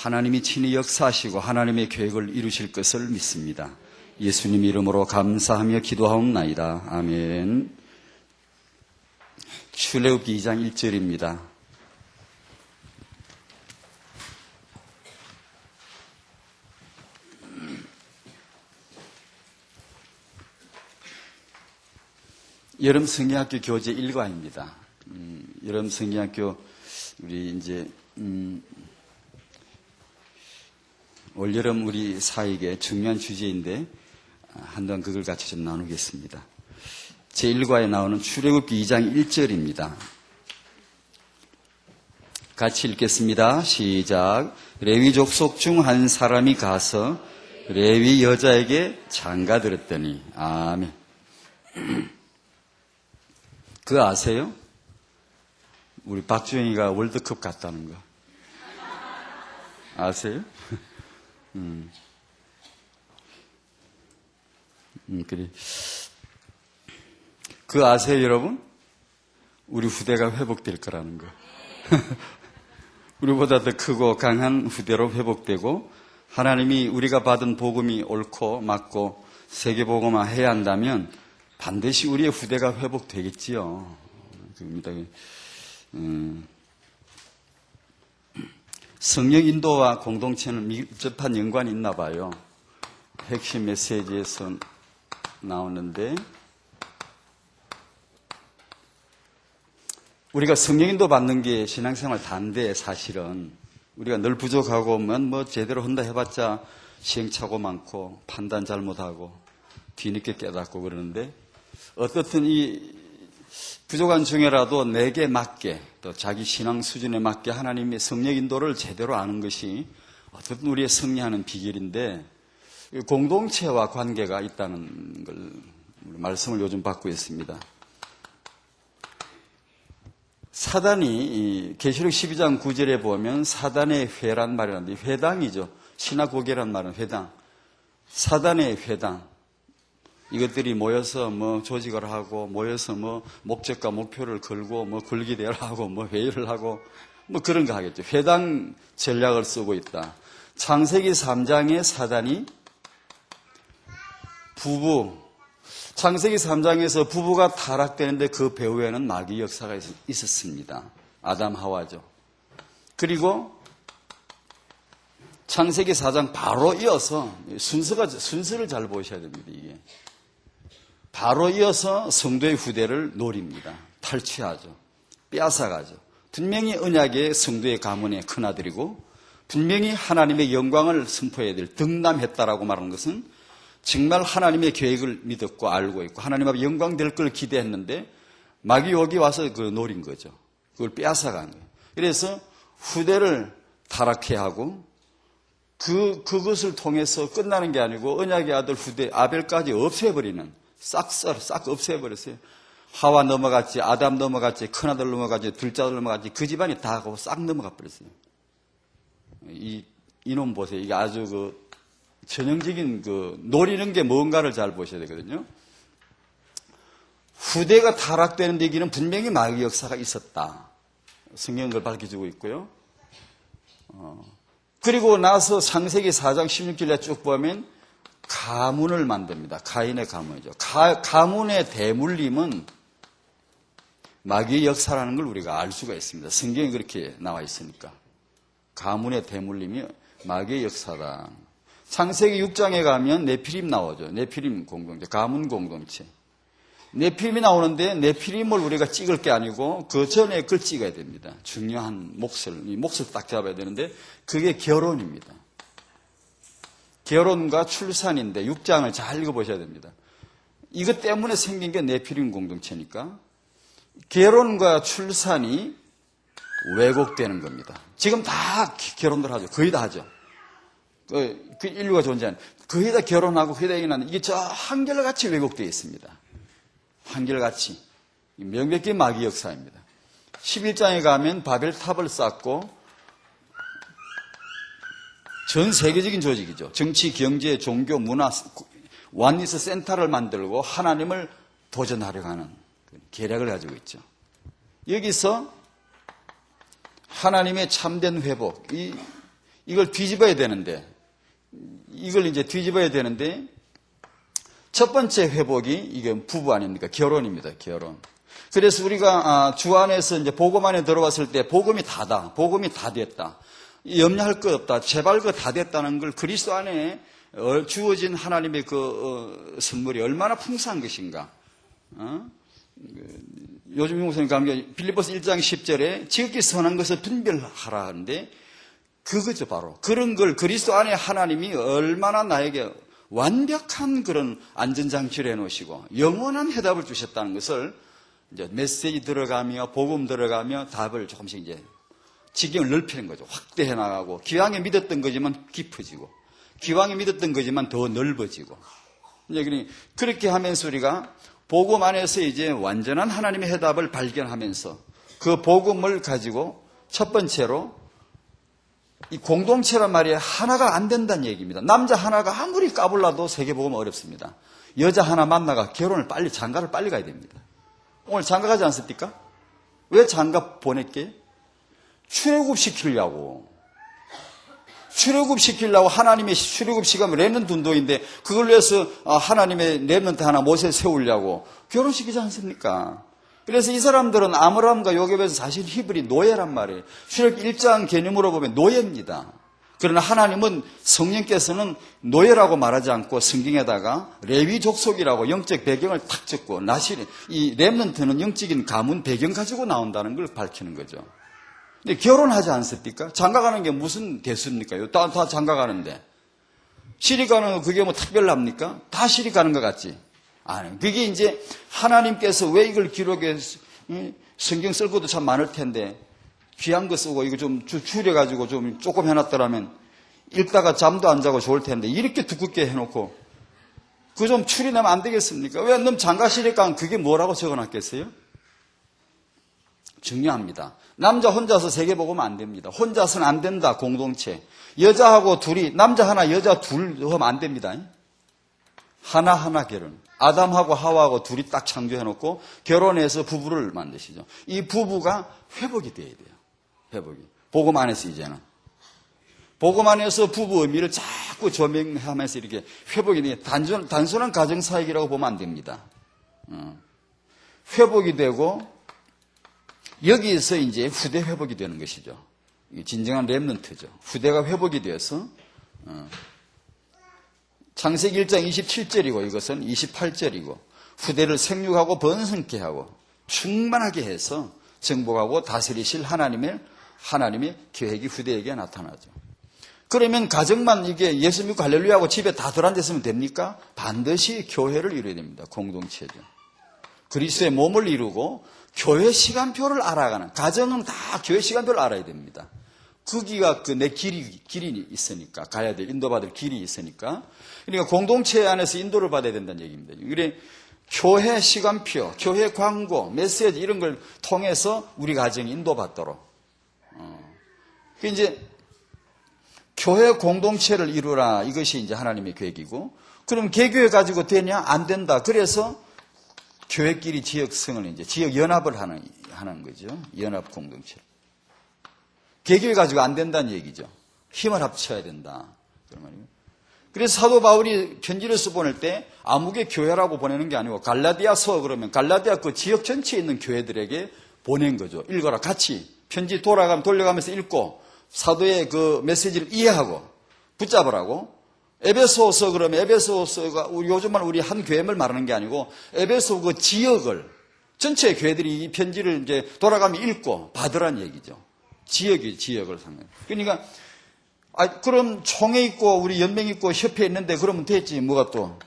하나님이 친히 역사하시고 하나님의 계획을 이루실 것을 믿습니다. 예수님 이름으로 감사하며 기도하옵나이다. 아멘. 출애굽기 2장 1절입니다. 여름 성경학교 교재 일과입니다. 여름 성경학교 우리 이제 올여름 우리 사익의 중요한 주제인데 한동안 그걸 같이 좀 나누겠습니다. 제1과에 나오는 출애굽기 2장 1절입니다. 같이 읽겠습니다. 시작. 레위 족속 중 한 사람이 가서 레위 여자에게 장가들었더니 아멘. 그거 아세요? 우리 박주영이가 월드컵 갔다는 거 아세요? 그래. 그거 아세요, 여러분? 우리 후대가 회복될 거라는 거. 우리보다 더 크고 강한 후대로 회복되고 하나님이 우리가 받은 복음이 옳고 맞고 세계복음화 해야 한다면 반드시 우리의 후대가 회복되겠지요. 그럽니다. 성령 인도와 공동체는 밀접한 연관이 있나 봐요. 핵심 메시지에서 나오는데 우리가 성령 인도 받는 게 신앙생활 다인데 사실은 우리가 늘 부족하고 뭐 제대로 한다 해봤자 시행착오 많고 판단 잘못하고 뒤늦게 깨닫고 그러는데 어떻든 이 부족한 중에라도 내게 맞게 또 자기 신앙 수준에 맞게 하나님의 성령 인도를 제대로 아는 것이 어떻든 우리의 승리하는 비결인데 공동체와 관계가 있다는 걸 말씀을 요즘 받고 있습니다. 사단이 계시록 12장 9절에 보면 사단의 회란 말이 나는데 회당이죠. 시나고게란 말은 회당. 사단의 회당. 이것들이 모여서 뭐 조직을 하고 모여서 뭐 목적과 목표를 걸고 뭐 굴기대회를 하고 뭐 회의를 하고 뭐 그런 거 하겠죠. 회당 전략을 쓰고 있다. 창세기 3장에 사단이 창세기 3장에서 부부가 타락되는데 그 배후에는 마귀 역사가 있었습니다. 아담 하와죠. 그리고 창세기 4장 바로 이어서 순서를 잘 보셔야 됩니다. 이게 바로 이어서 성도의 후대를 노립니다. 탈취하죠. 빼앗아가죠. 분명히 언약의 성도의 가문의 큰아들이고 분명히 하나님의 영광을 선포해야 될 득남했다라고 말하는 것은 정말 하나님의 계획을 믿었고 알고 있고 하나님 앞에 영광 될 걸 기대했는데 마귀 여기 와서 그 노린 거죠. 그걸 빼앗아간 거예요. 그래서 후대를 타락해 하고 그것을 통해서 끝나는 게 아니고 언약의 아들 후대 아벨까지 없애버리는 싹 없애버렸어요. 하와 넘어갔지, 아담 넘어갔지, 큰아들 넘어갔지, 둘째 아들 넘어갔지, 그 집안이 다 하고 싹 넘어가 버렸어요. 이놈 보세요. 이게 아주 전형적인 노리는 게 뭔가를 잘 보셔야 되거든요. 후대가 타락되는 데기는 분명히 마귀 역사가 있었다. 성경은 그걸 밝혀주고 있고요. 그리고 나서 창세기 4장 16절에 쭉 보면 가문을 만듭니다. 가인의 가문이죠. 가문의 대물림은 마귀의 역사라는 걸 우리가 알 수가 있습니다. 성경에 그렇게 나와 있으니까. 가문의 대물림이 마귀의 역사다. 창세기 6장에 가면 네피림 나오죠. 네피림 공동체, 가문 공동체. 네피림이 나오는데 네피림을 우리가 찍을 게 아니고 그 전에 그걸 찍어야 됩니다. 중요한 이 몫을 딱 잡아야 되는데 그게 결혼입니다. 결혼과 출산인데 6장을 잘 읽어보셔야 됩니다. 이것 때문에 생긴 게 네피림 공동체니까 결혼과 출산이 왜곡되는 겁니다. 지금 다 결혼들 하죠. 거의 다 하죠. 그 인류가 존재하는 거의 다 결혼하고 회당이 나는 이게 저 한결같이 왜곡되어 있습니다. 한결같이 명백히 마귀 역사입니다. 11장에 가면 바벨탑을 쌓고 전 세계적인 조직이죠. 정치, 경제, 종교, 문화, 완리스 센터를 만들고 하나님을 도전하려고 하는 계략을 가지고 있죠. 여기서 하나님의 참된 회복, 이 이걸 뒤집어야 되는데, 첫 번째 회복이 이게 부부 아닙니까? 결혼입니다. 결혼. 그래서 우리가 주 안에서 이제 복음 안에 들어왔을 때 복음이 다다. 복음이 다 됐다. 염려할 것 없다. 제발 그 다 됐다는 걸 그리스도 안에 주어진 하나님의 선물이 얼마나 풍성한 것인가. 요즘 목사님 가면 빌립보서 1장 10절에 지극히 선한 것을 분별하라 하는데 그거죠 바로. 그런 걸 그리스도 안에 하나님이 얼마나 나에게 완벽한 그런 안전장치를 해놓으시고 영원한 해답을 주셨다는 것을 이제 메시지 들어가며 복음 들어가며 답을 조금씩 이제 지경을 넓히는 거죠. 확대해 나가고 기왕에 믿었던 거지만 깊어지고 기왕에 믿었던 거지만 더 넓어지고 이제 그렇게 하면서 우리가 복음 안에서 이제 완전한 하나님의 해답을 발견하면서 그 복음을 가지고 첫 번째로 이 공동체란 말이 하나가 안 된다는 얘기입니다. 남자 하나가 아무리 까불라도 세계복음은 어렵습니다. 여자 하나 만나가 장가를 빨리 가야 됩니다. 오늘 장가 가지 않습니까? 왜 장가 보낼게? 출애굽시키려고 하나님의 출애굽 시간 렘넌트 운동인데 그걸 위해서 하나님의 렘넌트 하나 모세 세우려고 결혼시키지 않습니까? 그래서 이 사람들은 아므람과 요셉에서 사실 히브리 노예란 말이에요. 출애굽 1장 개념으로 보면 노예입니다. 그러나 하나님은 성령께서는 노예라고 말하지 않고 성경에다가 레위 족속이라고 영적 배경을 탁 적고 이 렘넌트는 영적인 가문 배경 가지고 나온다는 걸 밝히는 거죠. 근데 결혼하지 않습니까? 장가가는 게 무슨 대수입니까? 다 장가가는데. 시집가는 거 그게 뭐 특별합니까? 다 시집가는 것 같지? 아니, 그게 이제 하나님께서 왜 이걸 기록해, 성경 쓸 것도 참 많을 텐데, 귀한 거 쓰고 이거 좀 줄여가지고 좀 조금 해놨더라면, 읽다가 잠도 안 자고 좋을 텐데, 이렇게 두껍게 해놓고, 그거 좀 추리내면 안 되겠습니까? 왜 넌 장가 시집가면 그게 뭐라고 적어놨겠어요? 중요합니다. 남자 혼자서 세계복음 안 됩니다. 혼자서는 안 된다, 공동체. 여자하고 둘이, 남자 하나, 여자 둘 하면 안 됩니다. 하나하나 결혼. 아담하고 하와하고 둘이 딱 창조해놓고 결혼해서 부부를 만드시죠. 이 부부가 회복이 돼야 돼요. 회복이. 복음 안에서 이제는. 복음 안에서 부부 의미를 자꾸 조명하면서 이렇게 회복이 돼요. 단순한 가정사역이라고 보면 안 됩니다. 회복이 되고 여기에서 이제 후대 회복이 되는 것이죠. 진정한 렘넌트죠. 후대가 회복이 되어서 창세기 1장 27절이고 이것은 28절이고 후대를 생육하고 번성케 하고 충만하게 해서 정복하고 다스리실 하나님의 계획이 후대에게 나타나죠. 그러면 가정만 이게 예수 믿고 할렐루야하고 집에 다 들어앉았으면 됩니까? 반드시 교회를 이루어야 됩니다. 공동체죠. 그리스도의 몸을 이루고 교회 시간표를 알아가는, 가정은 다 교회 시간표를 알아야 됩니다. 거기가 내 길이 있으니까, 가야 될, 인도받을 길이 있으니까. 그러니까 공동체 안에서 인도를 받아야 된다는 얘기입니다. 그래, 교회 시간표, 교회 광고, 메시지 이런 걸 통해서 우리 가정이 인도받도록. 이제, 교회 공동체를 이루라. 이것이 이제 하나님의 계획이고. 그럼 개교회 가지고 되냐? 안 된다. 그래서 교회끼리 지역성을 이제 지역 연합을 하는 거죠. 연합 공동체. 개교회 가지고 안 된다는 얘기죠. 힘을 합쳐야 된다. 그런 말이에요. 그래서 사도 바울이 편지를 써 보낼 때 아무개 교회라고 보내는 게 아니고 갈라디아서 그러면 갈라디아 그 지역 전체에 있는 교회들에게 보낸 거죠. 읽어라. 같이 편지 돌려가면서 읽고 사도의 그 메시지를 이해하고 붙잡으라고. 에베소서 그러면 에베소서가 요즘만 우리 한 교회를 말하는 게 아니고 에베소 그 지역을 전체 교회들이 이 편지를 이제 돌아가면 읽고 받으란 얘기죠. 지역을 상해. 그러니까 그럼 총회 있고 우리 연맹 있고 협회 있는데 그러면 됐지 뭐가 또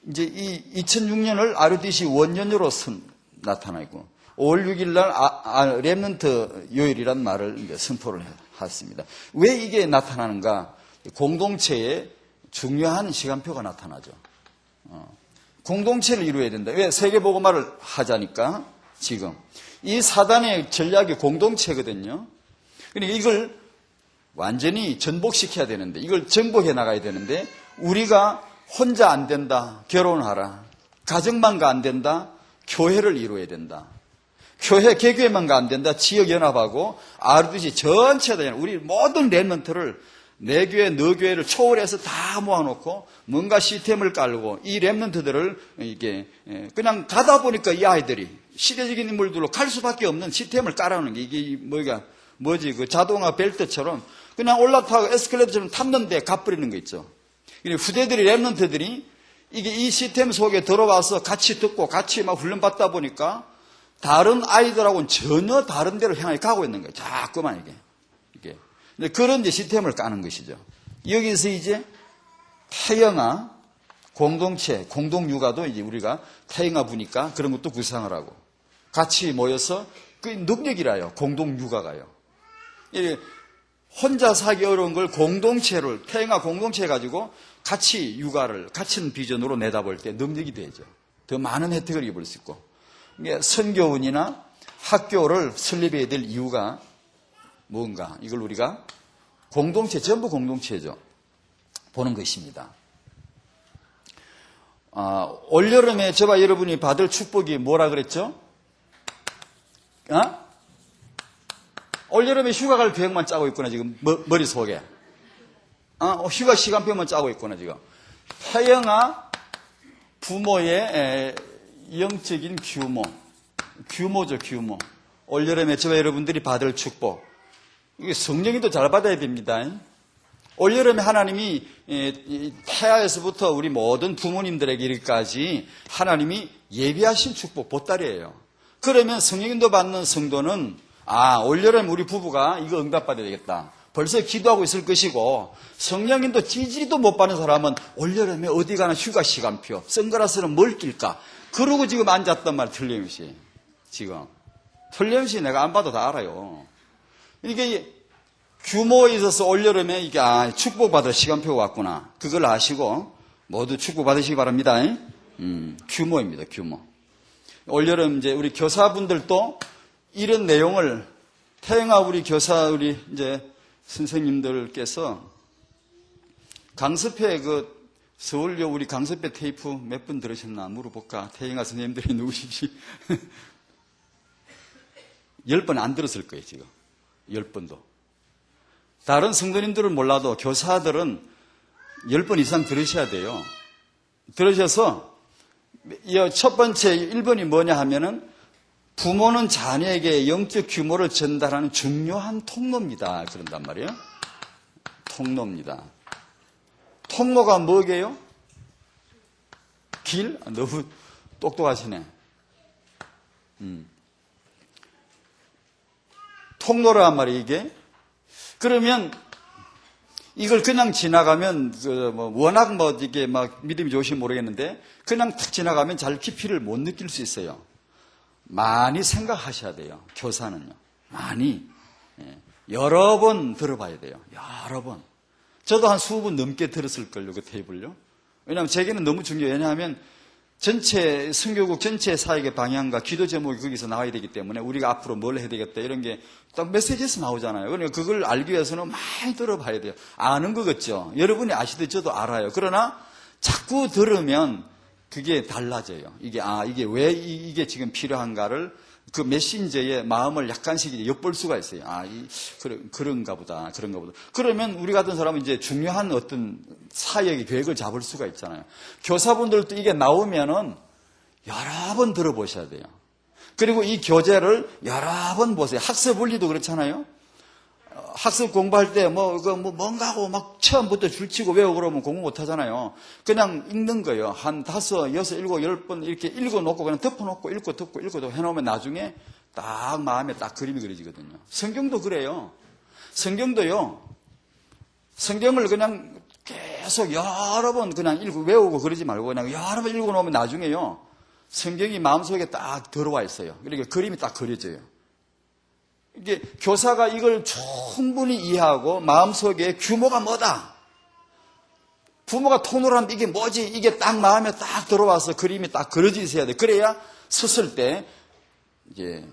이제 이 2006년을 RUTC 원년으로 나타나 있고 5월 6일 날 렘넌트 요일이란 말을 이제 선포를 했습니다. 왜 이게 나타나는가? 공동체에 중요한 시간표가 나타나죠. 공동체를 이루어야 된다. 왜? 세계복음화를 하자니까 지금. 이 사단의 전략이 공동체거든요. 그러니까 이걸 완전히 전복시켜야 되는데 이걸 정복해 나가야 되는데 우리가 혼자 안 된다. 결혼하라. 가정만가 안 된다. 교회를 이루어야 된다. 교회, 개교회만가 안 된다. 지역연합하고 RUTC 전체 다 우리 모든 랩런트를 내 교회, 너 교회를 초월해서 다 모아놓고 뭔가 시스템을 깔고 이 랩런트들을 이게 그냥 가다 보니까 이 아이들이 시대적인 인물들로 갈 수밖에 없는 시스템을 깔아놓는 게 이게 뭐지 그 자동화 벨트처럼 그냥 올라타고 에스컬레이터처럼 탔는데 가버리는 거 있죠. 후대들이 랩런트들이 이게 이 시스템 속에 들어와서 같이 듣고 같이 막 훈련받다 보니까 다른 아이들하고는 전혀 다른 데로 향해 가고 있는 거예요. 자꾸만 이게. 그런 이제 시스템을 까는 것이죠. 여기서 이제 태영아 공동체, 공동육아도 이제 우리가 태영아 부니까 그런 것도 구상을 하고 같이 모여서 그 능력이라요. 공동육아가요. 혼자 사기 어려운 걸 공동체를, 태영아 공동체 가지고 같이 육아를, 같은 비전으로 내다볼 때 능력이 되죠. 더 많은 혜택을 입을 수 있고. 이게 선교원이나 학교를 설립해야 될 이유가 뭔가, 이걸 우리가 공동체, 전부 공동체죠. 보는 것입니다. 올여름에 저와 여러분이 받을 축복이 뭐라 그랬죠? 올여름에 휴가 갈 계획만 짜고 있구나, 지금, 머릿속에. 휴가 시간표만 짜고 있구나, 지금. 태영아 부모의 영적인 규모죠, 규모. 올여름에 저와 여러분들이 받을 축복. 이게 성령님도 잘 받아야 됩니다. 올여름에 하나님이 태아에서부터 우리 모든 부모님들에게 이르기까지 하나님이 예비하신 축복, 보따리예요. 그러면 성령님도 받는 성도는 올여름 우리 부부가 이거 응답받아야 되겠다. 벌써 기도하고 있을 것이고 성령님도 찌질이도 못 받는 사람은 올여름에 어디 가나 휴가 시간표, 선글라스는 뭘 낄까? 그러고 지금 앉았단 말 틀림없이. 지금. 틀림없이 내가 안 봐도 다 알아요. 이게 규모에 있어서 올여름에 이게 축복받을 시간표가 왔구나. 그걸 아시고 모두 축복받으시기 바랍니다. 규모입니다. 규모. 올여름 이제 우리 교사분들도 이런 내용을 태영아 우리 교사 우리 이제 선생님들께서 강습회 서울여 우리 강습회 테이프 몇 분 들으셨나 물어볼까? 태영아 선생님들이 누구시지? 10번 안 들었을 거예요, 지금. 10번도. 다른 성도님들은 몰라도 교사들은 10번 이상 들으셔야 돼요. 들으셔서 첫 번째 1번이 뭐냐 하면은 부모는 자녀에게 영적 규모를 전달하는 중요한 통로입니다. 그런단 말이에요. 통로입니다. 통로가 뭐게요? 길? 너무 똑똑하시네. 통로란 말이에요, 이게. 그러면 이걸 그냥 지나가면 워낙 이게 막 믿음이 좋으시면 모르겠는데 그냥 탁 지나가면 잘 깊이를 못 느낄 수 있어요. 많이 생각하셔야 돼요. 교사는요. 많이. 여러 번 들어봐야 돼요. 여러 번. 저도 한 20번 넘게 들었을걸요, 그 테이블요. 왜냐하면 제게는 너무 중요해요. 왜냐하면 전체, 선교국 전체 사역의 방향과 기도 제목이 거기서 나와야 되기 때문에 우리가 앞으로 뭘 해야 되겠다 이런 게 딱 메시지에서 나오잖아요. 그러니까 그걸 알기 위해서는 많이 들어봐야 돼요. 아는 거 같죠? 여러분이 아시듯이 저도 알아요. 그러나 자꾸 들으면 그게 달라져요. 이게 왜 이게 지금 필요한가를 그 메신저의 마음을 약간씩 엿볼 수가 있어요. 그런가 보다. 그러면 우리 같은 사람은 이제 중요한 어떤 사역의 계획을 잡을 수가 있잖아요. 교사분들도 이게 나오면은 여러 번 들어보셔야 돼요. 그리고 이 교재를 여러 번 보세요. 학습 원리도 그렇잖아요. 학습 공부할 때 뭔가 하고 막 처음부터 줄치고 외우고 그러면 공부 못 하잖아요. 그냥 읽는 거예요. 한 5, 6, 7, 10번 이렇게 읽어놓고 그냥 덮어놓고 읽고 덮고 해놓으면 나중에 딱 마음에 딱 그림이 그려지거든요. 성경도 그래요. 성경도요. 성경을 그냥 계속 여러 번 그냥 외우고 그러지 말고 그냥 여러 번 읽어놓으면 나중에요. 성경이 마음속에 딱 들어와 있어요. 그러니까 그림이 딱 그려져요. 이게 교사가 이걸 충분히 이해하고 마음속에 규모가 뭐다. 부모가 통로를 하면 이게 뭐지? 이게 딱 마음에 딱 들어와서 그림이 딱 그려져 있어야 돼. 그래야 썼을 때 이제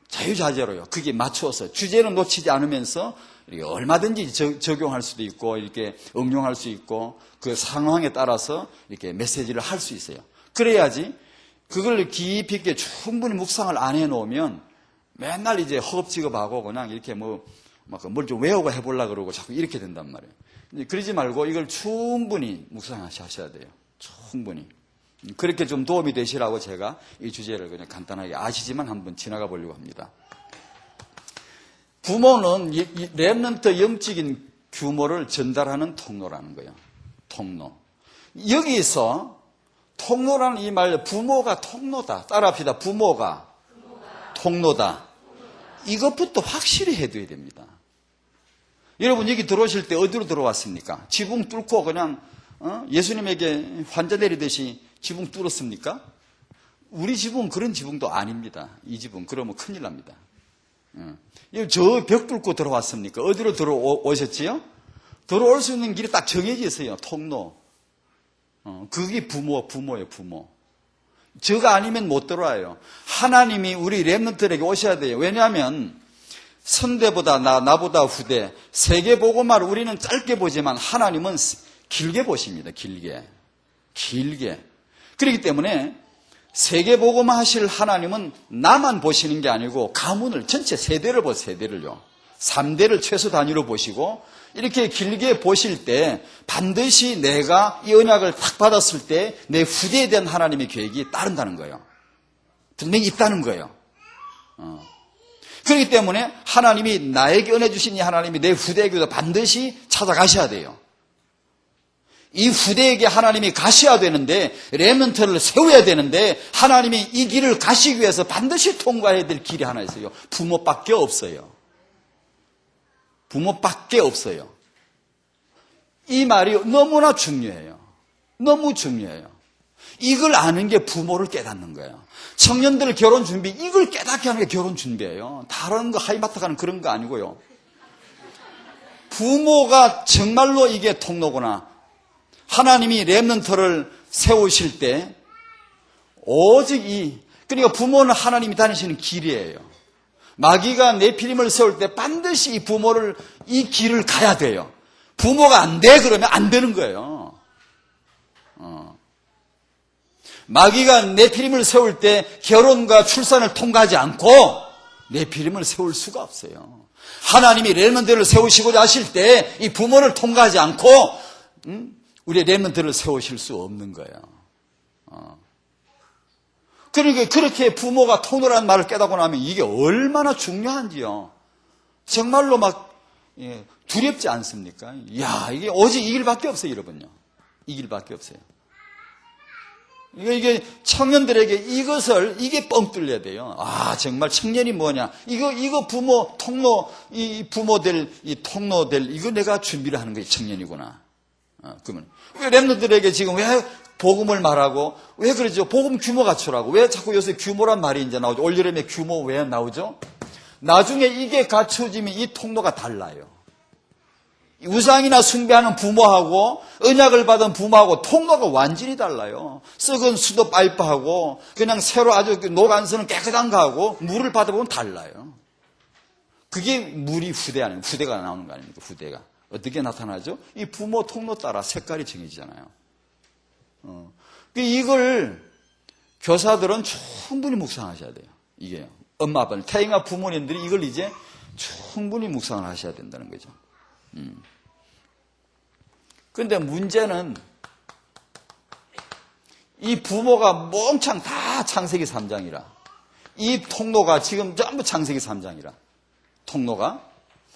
자유자재로요. 그게 맞추어서 주제는 놓치지 않으면서 이렇게 얼마든지 적용할 수도 있고 이렇게 응용할 수 있고 그 상황에 따라서 이렇게 메시지를 할 수 있어요. 그래야지 그걸 깊이 있게 충분히 묵상을 안 해놓으면 맨날 이제 허겁지겁하고 그냥 이렇게 뭘 좀 외우고 해보려고 그러고 자꾸 이렇게 된단 말이에요. 그러지 말고 이걸 충분히 묵상하셔야 돼요. 충분히. 그렇게 좀 도움이 되시라고 제가 이 주제를 그냥 간단하게 아시지만 한번 지나가 보려고 합니다. 부모는 이 렘넌트 영적인 규모를 전달하는 통로라는 거예요. 통로. 여기서 통로라는 이 말, 부모가 통로다. 따라합시다. 부모가 통로다. 이것부터 확실히 해둬야 됩니다. 여러분 여기 들어오실 때 어디로 들어왔습니까? 지붕 뚫고 그냥 예수님에게 환자 내리듯이 지붕 뚫었습니까? 우리 지붕은 그런 지붕도 아닙니다. 이 지붕 그러면 큰일 납니다. 저 벽 뚫고 들어왔습니까? 어디로 들어오셨지요? 들어올 수 있는 길이 딱 정해져 있어요. 통로. 그게 부모예요, 부모. 저가 아니면 못 들어와요. 하나님이 우리 렘넌트들에게 오셔야 돼요. 왜냐하면 선대보다 나보다 후대, 세계복음화를 우리는 짧게 보지만 하나님은 길게 보십니다. 길게. 그렇기 때문에 세계복음화 하실 하나님은 나만 보시는 게 아니고 가문을 전체 세대를 세대를요. 3대를 최소 단위로 보시고 이렇게 길게 보실 때 반드시 내가 이 언약을 딱 받았을 때 내 후대에 대한 하나님의 계획이 따른다는 거예요. 분명히 있다는 거예요. 그렇기 때문에 하나님이 나에게 은혜 주신 이 하나님이 내 후대에게도 반드시 찾아가셔야 돼요. 이 후대에게 하나님이 가셔야 되는데 렘넌트를 세워야 되는데 하나님이 이 길을 가시기 위해서 반드시 통과해야 될 길이 하나 있어요. 부모밖에 없어요. 부모밖에 없어요. 이 말이 너무나 중요해요. 너무 중요해요. 이걸 아는 게 부모를 깨닫는 거예요. 청년들 결혼 준비, 이걸 깨닫게 하는 게 결혼 준비예요. 다른 거 하이마트 가는 그런 거 아니고요. 부모가 정말로 이게 통로구나. 하나님이 렘넌트를 세우실 때 오직 그러니까 부모는 하나님이 다니시는 길이에요. 마귀가 네피림을 세울 때 반드시 이 부모를 이 길을 가야 돼요. 부모가 안 돼 그러면 안 되는 거예요. 마귀가 네피림을 세울 때 결혼과 출산을 통과하지 않고 네피림을 세울 수가 없어요. 하나님이 렘넌트를 세우시고자 하실 때 이 부모를 통과하지 않고 우리 렘넌트를 세우실 수 없는 거예요. 그러니까 그렇게 부모가 통로라는 말을 깨닫고 나면 이게 얼마나 중요한지요. 정말로 두렵지 않습니까? 이야, 이게 오직 이 길밖에 없어요, 여러분요. 이 길밖에 없어요. 이게 청년들에게 이게 뻥 뚫려야 돼요. 아, 정말 청년이 뭐냐. 이거 부모, 통로, 이 부모들, 이 통로들, 이거 내가 준비를 하는 게 청년이구나. 그러면. 왜 렘넌트들에게 지금 왜 복음을 말하고, 왜 그러죠? 복음 규모 갖추라고. 왜 자꾸 요새 규모란 말이 이제 나오죠? 올여름에 규모 왜 나오죠? 나중에 이게 갖춰지면 이 통로가 달라요. 우상이나 숭배하는 부모하고 언약을 받은 부모하고 통로가 완전히 달라요. 썩은 수도 파이프하고 그냥 새로 아주 노간선은 깨끗한 거하고 물을 받아보면 달라요. 그게 물이 후대가 나오는 거 아닙니까? 후대가. 어떻게 나타나죠? 이 부모 통로 따라 색깔이 정해지잖아요. 이걸 교사들은 충분히 묵상하셔야 돼요. 이게요. 엄마, 아빠, 태영아 부모님들이 이걸 이제 충분히 묵상을 하셔야 된다는 거죠. 그런데 문제는 이 부모가 몽창 다 창세기 3장이라 이 통로가 지금 전부 창세기 3장이라 통로가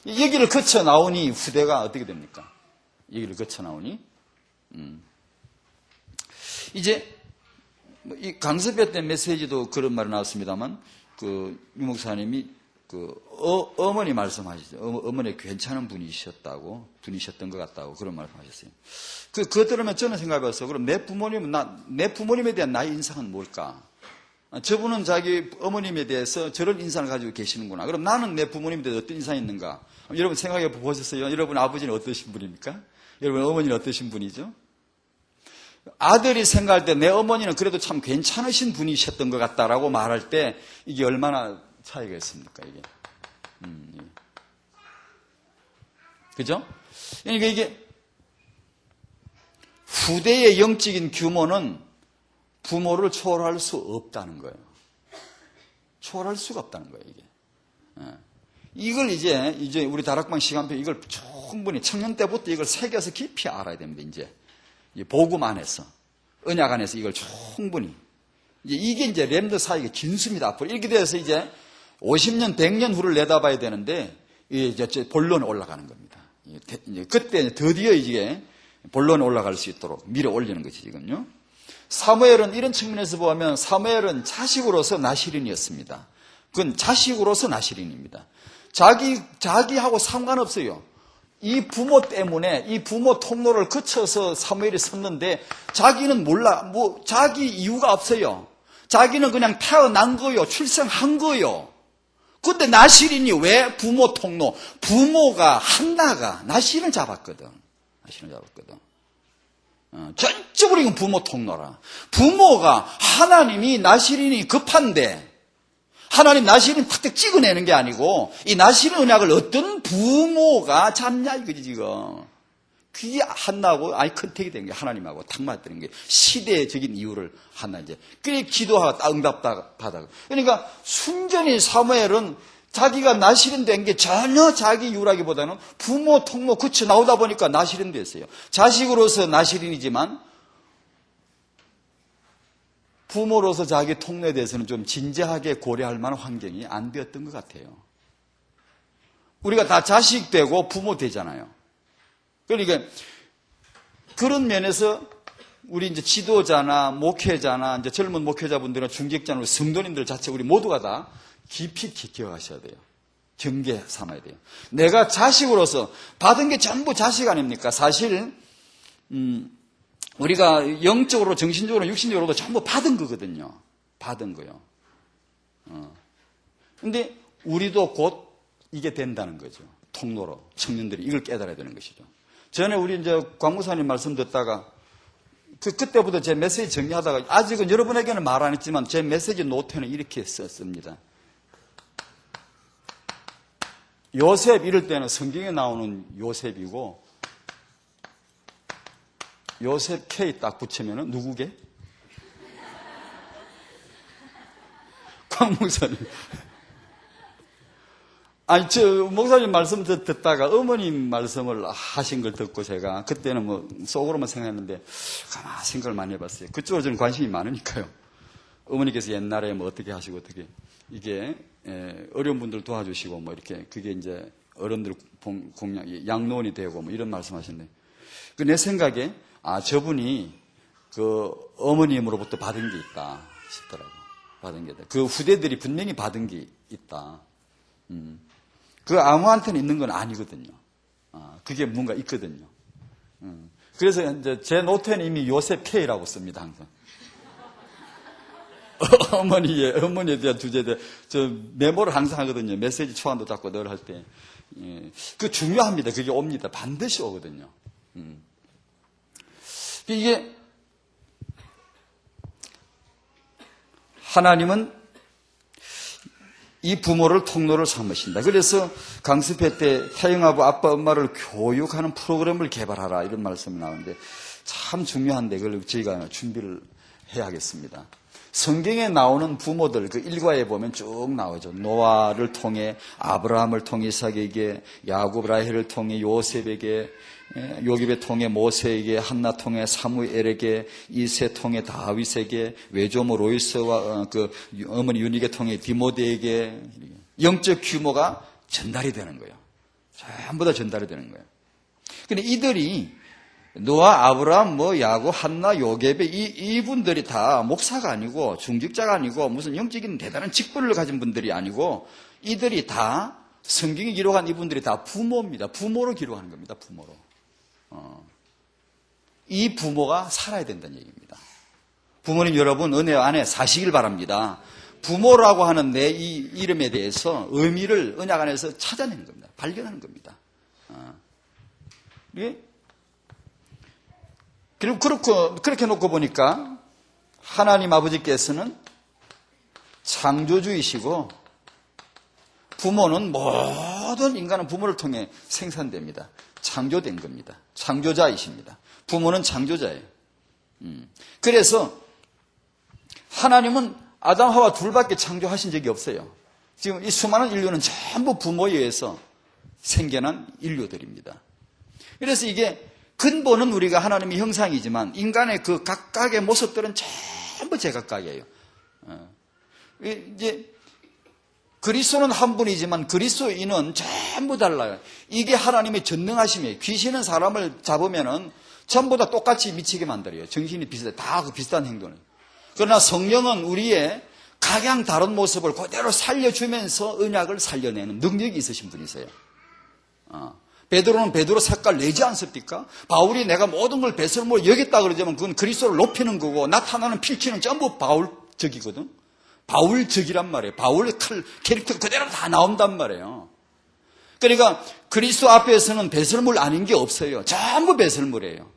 여기를 거쳐 나오니 후대가 어떻게 됩니까? 여기를 거쳐 나오니 이제 이 강섭회 때 메시지도 그런 말이 나왔습니다만 유 목사님이 어머니 말씀하시죠. 어머니 괜찮은 분이셨던 것 같다고 그런 말씀하셨어요. 그거 들으면 저는 생각해봤어요. 그럼 내 부모님에 대한 나의 인상은 뭘까? 저분은 자기 어머님에 대해서 저런 인상을 가지고 계시는구나. 그럼 나는 내 부모님에 대해서 어떤 인상이 있는가? 여러분 생각해 보셨어요? 여러분 아버지는 어떠신 분입니까? 여러분 어머니는 어떠신 분이죠? 아들이 생각할 때 내 어머니는 그래도 참 괜찮으신 분이셨던 것 같다라고 말할 때 이게 얼마나 차이가 있습니까, 이게? 그죠? 그러니까 이게 후대의 영적인 규모는 부모를 초월할 수 없다는 거예요. 초월할 수가 없다는 거예요, 이게. 이걸 이제 우리 다락방 시간표 이걸 충분히 청년 때부터 이걸 새겨서 깊이 알아야 됩니다. 이제 복음 안에서, 언약 안에서 이걸 충분히. 이게 이제 렘드 사역의 진수입니다. 앞으로 이렇게 돼서 이제 50년, 100년 후를 내다봐야 되는데, 이제 본론에 올라가는 겁니다. 그때 드디어 이게 본론에 올라갈 수 있도록 밀어 올리는 것이 지금요. 사무엘은 이런 측면에서 보면 사무엘은 자식으로서 나시린이었습니다. 그건 자식으로서 나시린입니다. 자기하고 상관없어요. 이 부모 때문에 이 부모 통로를 거쳐서 사무엘이 섰는데 자기는 몰라. 자기 이유가 없어요. 자기는 그냥 태어난 거요. 출생한 거요. 근데 나시린이 왜 부모 통로? 부모가 한나가 나시린을 잡았거든. 전적으로 이건 부모 통로라. 부모가 하나님이 나시린이 급한데 하나님 나시린 탁탁 찍어내는 게 아니고 이 나시린 언약을 어떤 부모가 잡냐 이거지 지금. 그게 한나하고 아이 컨택이 된 게 하나님하고 탁 맞드는 게 시대적인 이유를 한나 이제 그래 기도하고 딱 응답 받아. 그러니까 순전히 사무엘은 자기가 나시린 된 게 전혀 자기 이유라기보다는 부모 통로 거쳐 나오다 보니까 나시린 됐어요. 자식으로서 나시린이지만 부모로서 자기 통로에 대해서는 좀 진지하게 고려할 만한 환경이 안 되었던 것 같아요. 우리가 다 자식 되고 부모 되잖아요. 그러니까 그런 면에서 우리 이제 지도자나 목회자나 이제 젊은 목회자분들은 중직자나 성도님들 자체 우리 모두가 다 깊이 기억하셔야 돼요. 경계 삼아야 돼요. 내가 자식으로서 받은 게 전부 자식 아닙니까? 사실 우리가 영적으로, 정신적으로, 육신적으로도 전부 받은 거거든요. 받은 거요. 근데 우리도 곧 이게 된다는 거죠. 통로로 청년들이 이걸 깨달아야 되는 것이죠. 전에 우리 이제 광무사님 말씀 듣다가 그때부터 제 메시지 정리하다가 아직은 여러분에게는 말 안 했지만 제 메시지 노트는 이렇게 썼습니다. 요셉 이럴 때는 성경에 나오는 요셉이고 요셉 K 딱 붙이면은 누구게? 광 목사님. 아니, 목사님 말씀 듣다가 어머님 말씀을 하신 걸 듣고 제가 그때는 뭐 속으로만 생각했는데 가만히 생각을 많이 해봤어요. 그쪽으로 저는 관심이 많으니까요. 어머니께서 옛날에 뭐 어떻게 하시고 어떻게 이게 어려운 분들 도와주시고 뭐 이렇게 그게 이제 어른들 공양, 양로원이 되고 뭐 이런 말씀 하셨는데 그 내 생각에 저분이 그 어머님으로부터 받은 게 있다 싶더라고. 받은 게 있다. 그 후대들이 분명히 받은 게 있다. 그 아무한테는 있는 건 아니거든요. 그게 뭔가 있거든요. 그래서 이제 제 노트에는 이미 요셉 K라고 씁니다, 항상. 어머니에 대한 주제에 대해 저 메모를 항상 하거든요. 메시지 초안도 잡고 늘 할 때. 그 중요합니다. 그게 옵니다. 반드시 오거든요. 이게 하나님은 이 부모를 통로를 삼으신다. 그래서 강습회 때 태영아부 아빠 엄마를 교육하는 프로그램을 개발하라 이런 말씀이 나오는데 참 중요한데 그걸 저희가 준비를 해야겠습니다. 성경에 나오는 부모들 그 일과에 보면 쭉 나오죠. 노아를 통해 아브라함을 통해 이삭에게, 야곱 라헬을 통해 요셉에게, 요셉을 통해 모세에게, 한나 통해 사무엘에게, 이세 통해 다윗에게, 외조모 로이스와 그 어머니 유니게 통해 디모데에게 영적 규모가 전달이 되는 거예요. 전부 다 전달이 되는 거예요. 근데 이들이 노아, 아브라함, 야곱, 한나, 요게베 이분들이 다 목사가 아니고 중직자가 아니고 무슨 영적인 대단한 직분을 가진 분들이 아니고 이들이 다 성경이 기록한 이분들이 다 부모입니다. 부모로 기록하는 겁니다. 부모로. 이 부모가 살아야 된다는 얘기입니다. 부모님 여러분 은혜 안에 사시길 바랍니다. 부모라고 하는 내 이 이름에 대해서 의미를 언약 안에서 찾아내는 겁니다. 발견하는 겁니다. 그리고 그렇게 놓고 보니까 하나님 아버지께서는 창조주이시고 부모는 모든 인간은 부모를 통해 생산됩니다. 창조된 겁니다. 창조자이십니다. 부모는 창조자예요. 그래서 하나님은 아담 하와 둘밖에 창조하신 적이 없어요. 지금 이 수많은 인류는 전부 부모에 의해서 생겨난 인류들입니다. 그래서 이게 근본은 우리가 하나님의 형상이지만 인간의 그 각각의 모습들은 전부 제각각이에요. 이제 그리스도는 한 분이지만 그리스도인은 전부 달라요. 이게 하나님의 전능하심이에요. 귀신은 사람을 잡으면은 전부 다 똑같이 미치게 만들어요. 정신이 비슷해. 다 그 비슷한 행동을. 그러나 성령은 우리의 각양 다른 모습을 그대로 살려주면서 언약을 살려내는 능력이 있으신 분이세요. 베드로는 베드로 색깔 내지 않습니까? 바울이 내가 모든 걸 배설물로 여겼다 그러지만 그건 그리스도를 높이는 거고 나타나는 필체는 전부 바울적이거든. 바울적이란 말이에요. 바울의 캐릭터 그대로 다 나온단 말이에요. 그러니까 그리스도 앞에서는 배설물 아닌 게 없어요. 전부 배설물이에요.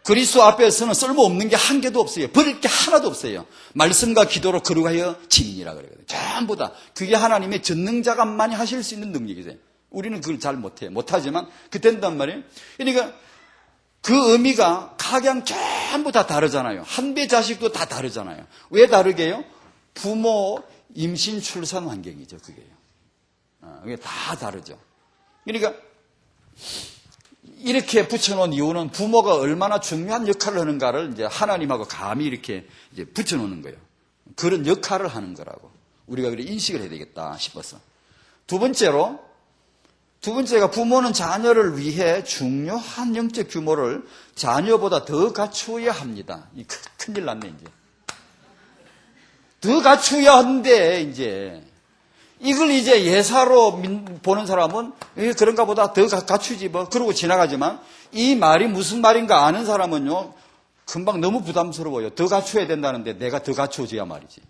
그리스도 앞에서는 쓸모없는 게 한 개도 없어요. 버릴 게 하나도 없어요. 말씀과 기도로 거룩하여 지민이라 그러거든요. 전부 다. 그게 하나님의 전능자가만이 하실 수 있는 능력이세요. 우리는 그걸 잘 못해요. 못하지만 그 된단 말이에요. 그러니까 그 의미가 각양 전부 다 다르잖아요. 한 배 자식도 다 다르잖아요. 왜 다르게요? 부모 임신 출산 환경이죠. 그게요. 그게 다 다르죠. 그러니까 이렇게 붙여놓은 이유는 부모가 얼마나 중요한 역할을 하는가를 이제 하나님하고 감히 이렇게 이제 붙여놓는 거예요. 그런 역할을 하는 거라고 우리가 그래 인식을 해야 되겠다 싶어서. 두 번째가 부모는 자녀를 위해 중요한 영적 규모를 자녀보다 더 갖추어야 합니다. 큰일 났네 이제. 더 갖추어야 하는데 이제 이걸 이제 예사로 보는 사람은 그런가 보다 더 갖추지 뭐 그러고 지나가지만 이 말이 무슨 말인가 아는 사람은요 금방 너무 부담스러워요. 더 갖춰야 된다는데 내가 더 갖춰줘야 말이지.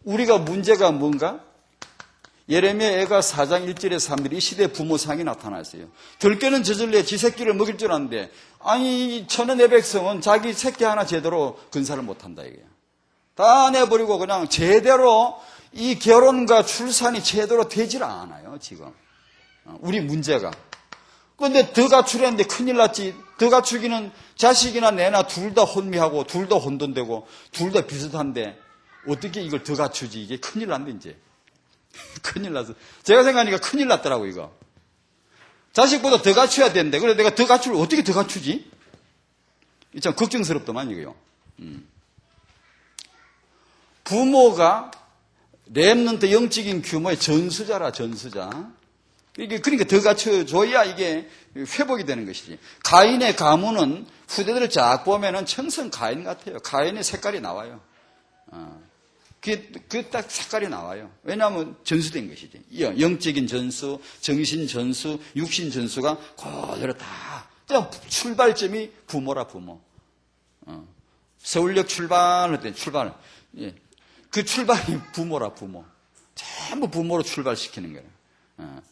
우리가 문제가 뭔가? 예레미야가 4장 1절에 사람들이 이 시대 부모상이 나타났어요. 들깨는 저절로 지 새끼를 먹일 줄 아는데 아니 천의 내 백성은 자기 새끼 하나 제대로 근사를 못한다 이게요. 다 내버리고 그냥 제대로 이 결혼과 출산이 제대로 되질 않아요 지금. 우리 문제가. 그런데 더 갖추려는데 큰일 났지. 더 갖추기는 자식이나 내나 둘 다 혼미하고 둘 다 혼돈되고 둘 다 비슷한데 어떻게 이걸 더 갖추지. 이게 큰일 났네 이제. 큰일 났어. 제가 생각하니까 큰일 났더라고 이거. 자식보다 더 갖춰야 되는데 그래 내가 더 갖추를 어떻게 더 갖추지? 참 걱정스럽더만 이거요. 부모가 렘넌트 영적인 규모의 전수자라 전수자. 그러니까 더 갖춰줘야 이게 회복이 되는 것이지. 가인의 가문은 후대들을 쫙 보면은 청성 가인 같아요. 가인의 색깔이 나와요. 그게 딱 색깔이 나와요. 왜냐하면 전수된 것이지. 영적인 전수, 정신 전수, 육신 전수가 그대로 다. 출발점이 부모라 부모. 서울역 출발할 때 출발. 예. 그 출발이 부모라 부모. 전부 부모로 출발시키는 거예요.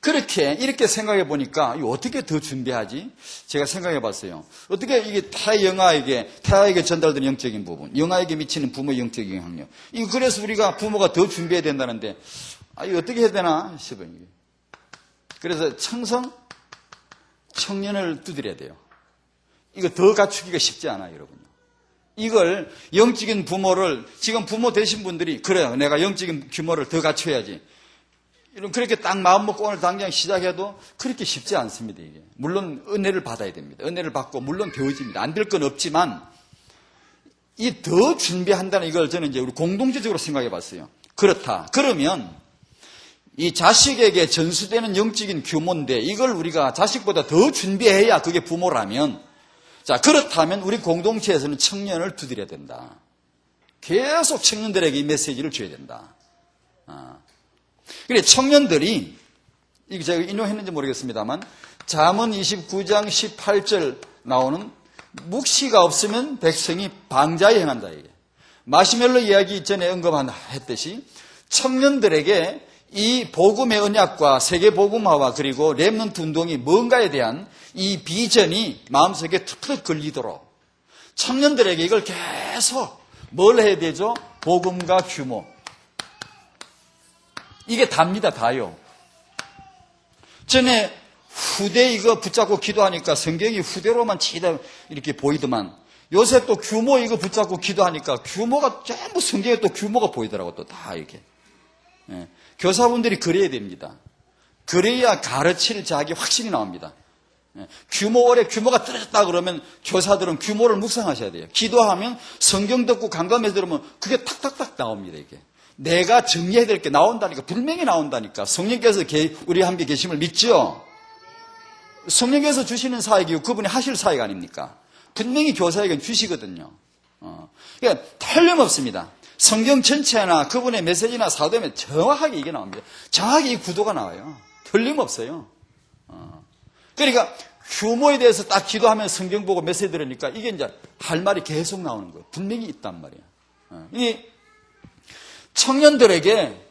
그렇게 이렇게 생각해 보니까 어떻게 더 준비하지? 제가 생각해 봤어요. 어떻게 이게 태아에게 전달되는 영적인 부분, 영아에게 미치는 부모의 영적인 영향력. 이거 그래서 우리가 부모가 더 준비해야 된다는데 이거 어떻게 해야 되나 싶어요. 그래서 청년을 두드려야 돼요. 이거 더 갖추기가 쉽지 않아요, 여러분. 이걸 영적인 부모를 지금 부모 되신 분들이 그래요. 내가 영적인 규모를 더 갖춰야지. 이런 그렇게 딱 마음 먹고 오늘 당장 시작해도 그렇게 쉽지 않습니다. 이게 물론 은혜를 받아야 됩니다. 은혜를 받고 물론 배워집니다. 안 될 건 없지만 이 더 준비한다는 이걸 저는 이제 우리 공동체적으로 생각해봤어요. 그렇다. 그러면 이 자식에게 전수되는 영적인 규모인데 이걸 우리가 자식보다 더 준비해야 그게 부모라면. 자, 그렇다면 우리 공동체에서는 청년을 두드려야 된다. 계속 청년들에게 이 메시지를 줘야 된다. 그래, 청년들이, 이거 제가 인용했는지 모르겠습니다만, 잠언 29장 18절 나오는 묵시가 없으면 백성이 방자에 행한다. 이게. 마시멜로 이야기 전에 언급했듯이 청년들에게 이 복음의 언약과 세계 복음화와 그리고 렘넌트 운동이 뭔가에 대한 이 비전이 마음속에 툭툭 걸리도록 청년들에게 이걸 계속 뭘 해야 되죠? 복음과 규모. 이게 답니다, 다요. 전에 후대 이거 붙잡고 기도하니까 성경이 후대로만 치다 이렇게 보이더만 요새 또 규모 이거 붙잡고 기도하니까 규모가 전부 성경에 또 규모가 보이더라고, 또 다 이렇게. 예. 교사분들이 그래야 됩니다. 그래야 가르칠 자기 확신이 나옵니다. 예. 올해 규모가 떨어졌다 그러면 교사들은 규모를 묵상하셔야 돼요. 기도하면 성경 듣고 강감해서 들으면 그게 탁탁탁 나옵니다, 이게. 내가 정리해야 될 게 나온다니까, 분명히 나온다니까. 성령께서 우리 함께 계심을 믿죠? 성령께서 주시는 사역이고 그분이 하실 사역 아닙니까? 분명히 교사에게는 주시거든요. 그러니까 틀림없습니다. 성경 전체나 그분의 메시지나 사도면 정확하게 이게 나옵니다. 정확히 이 구도가 나와요. 틀림없어요. 그러니까 규모에 대해서 딱 기도하면 성경 보고 메시지 들으니까 이게 이제 할 말이 계속 나오는 거예요. 분명히 있단 말이에요. 이 청년들에게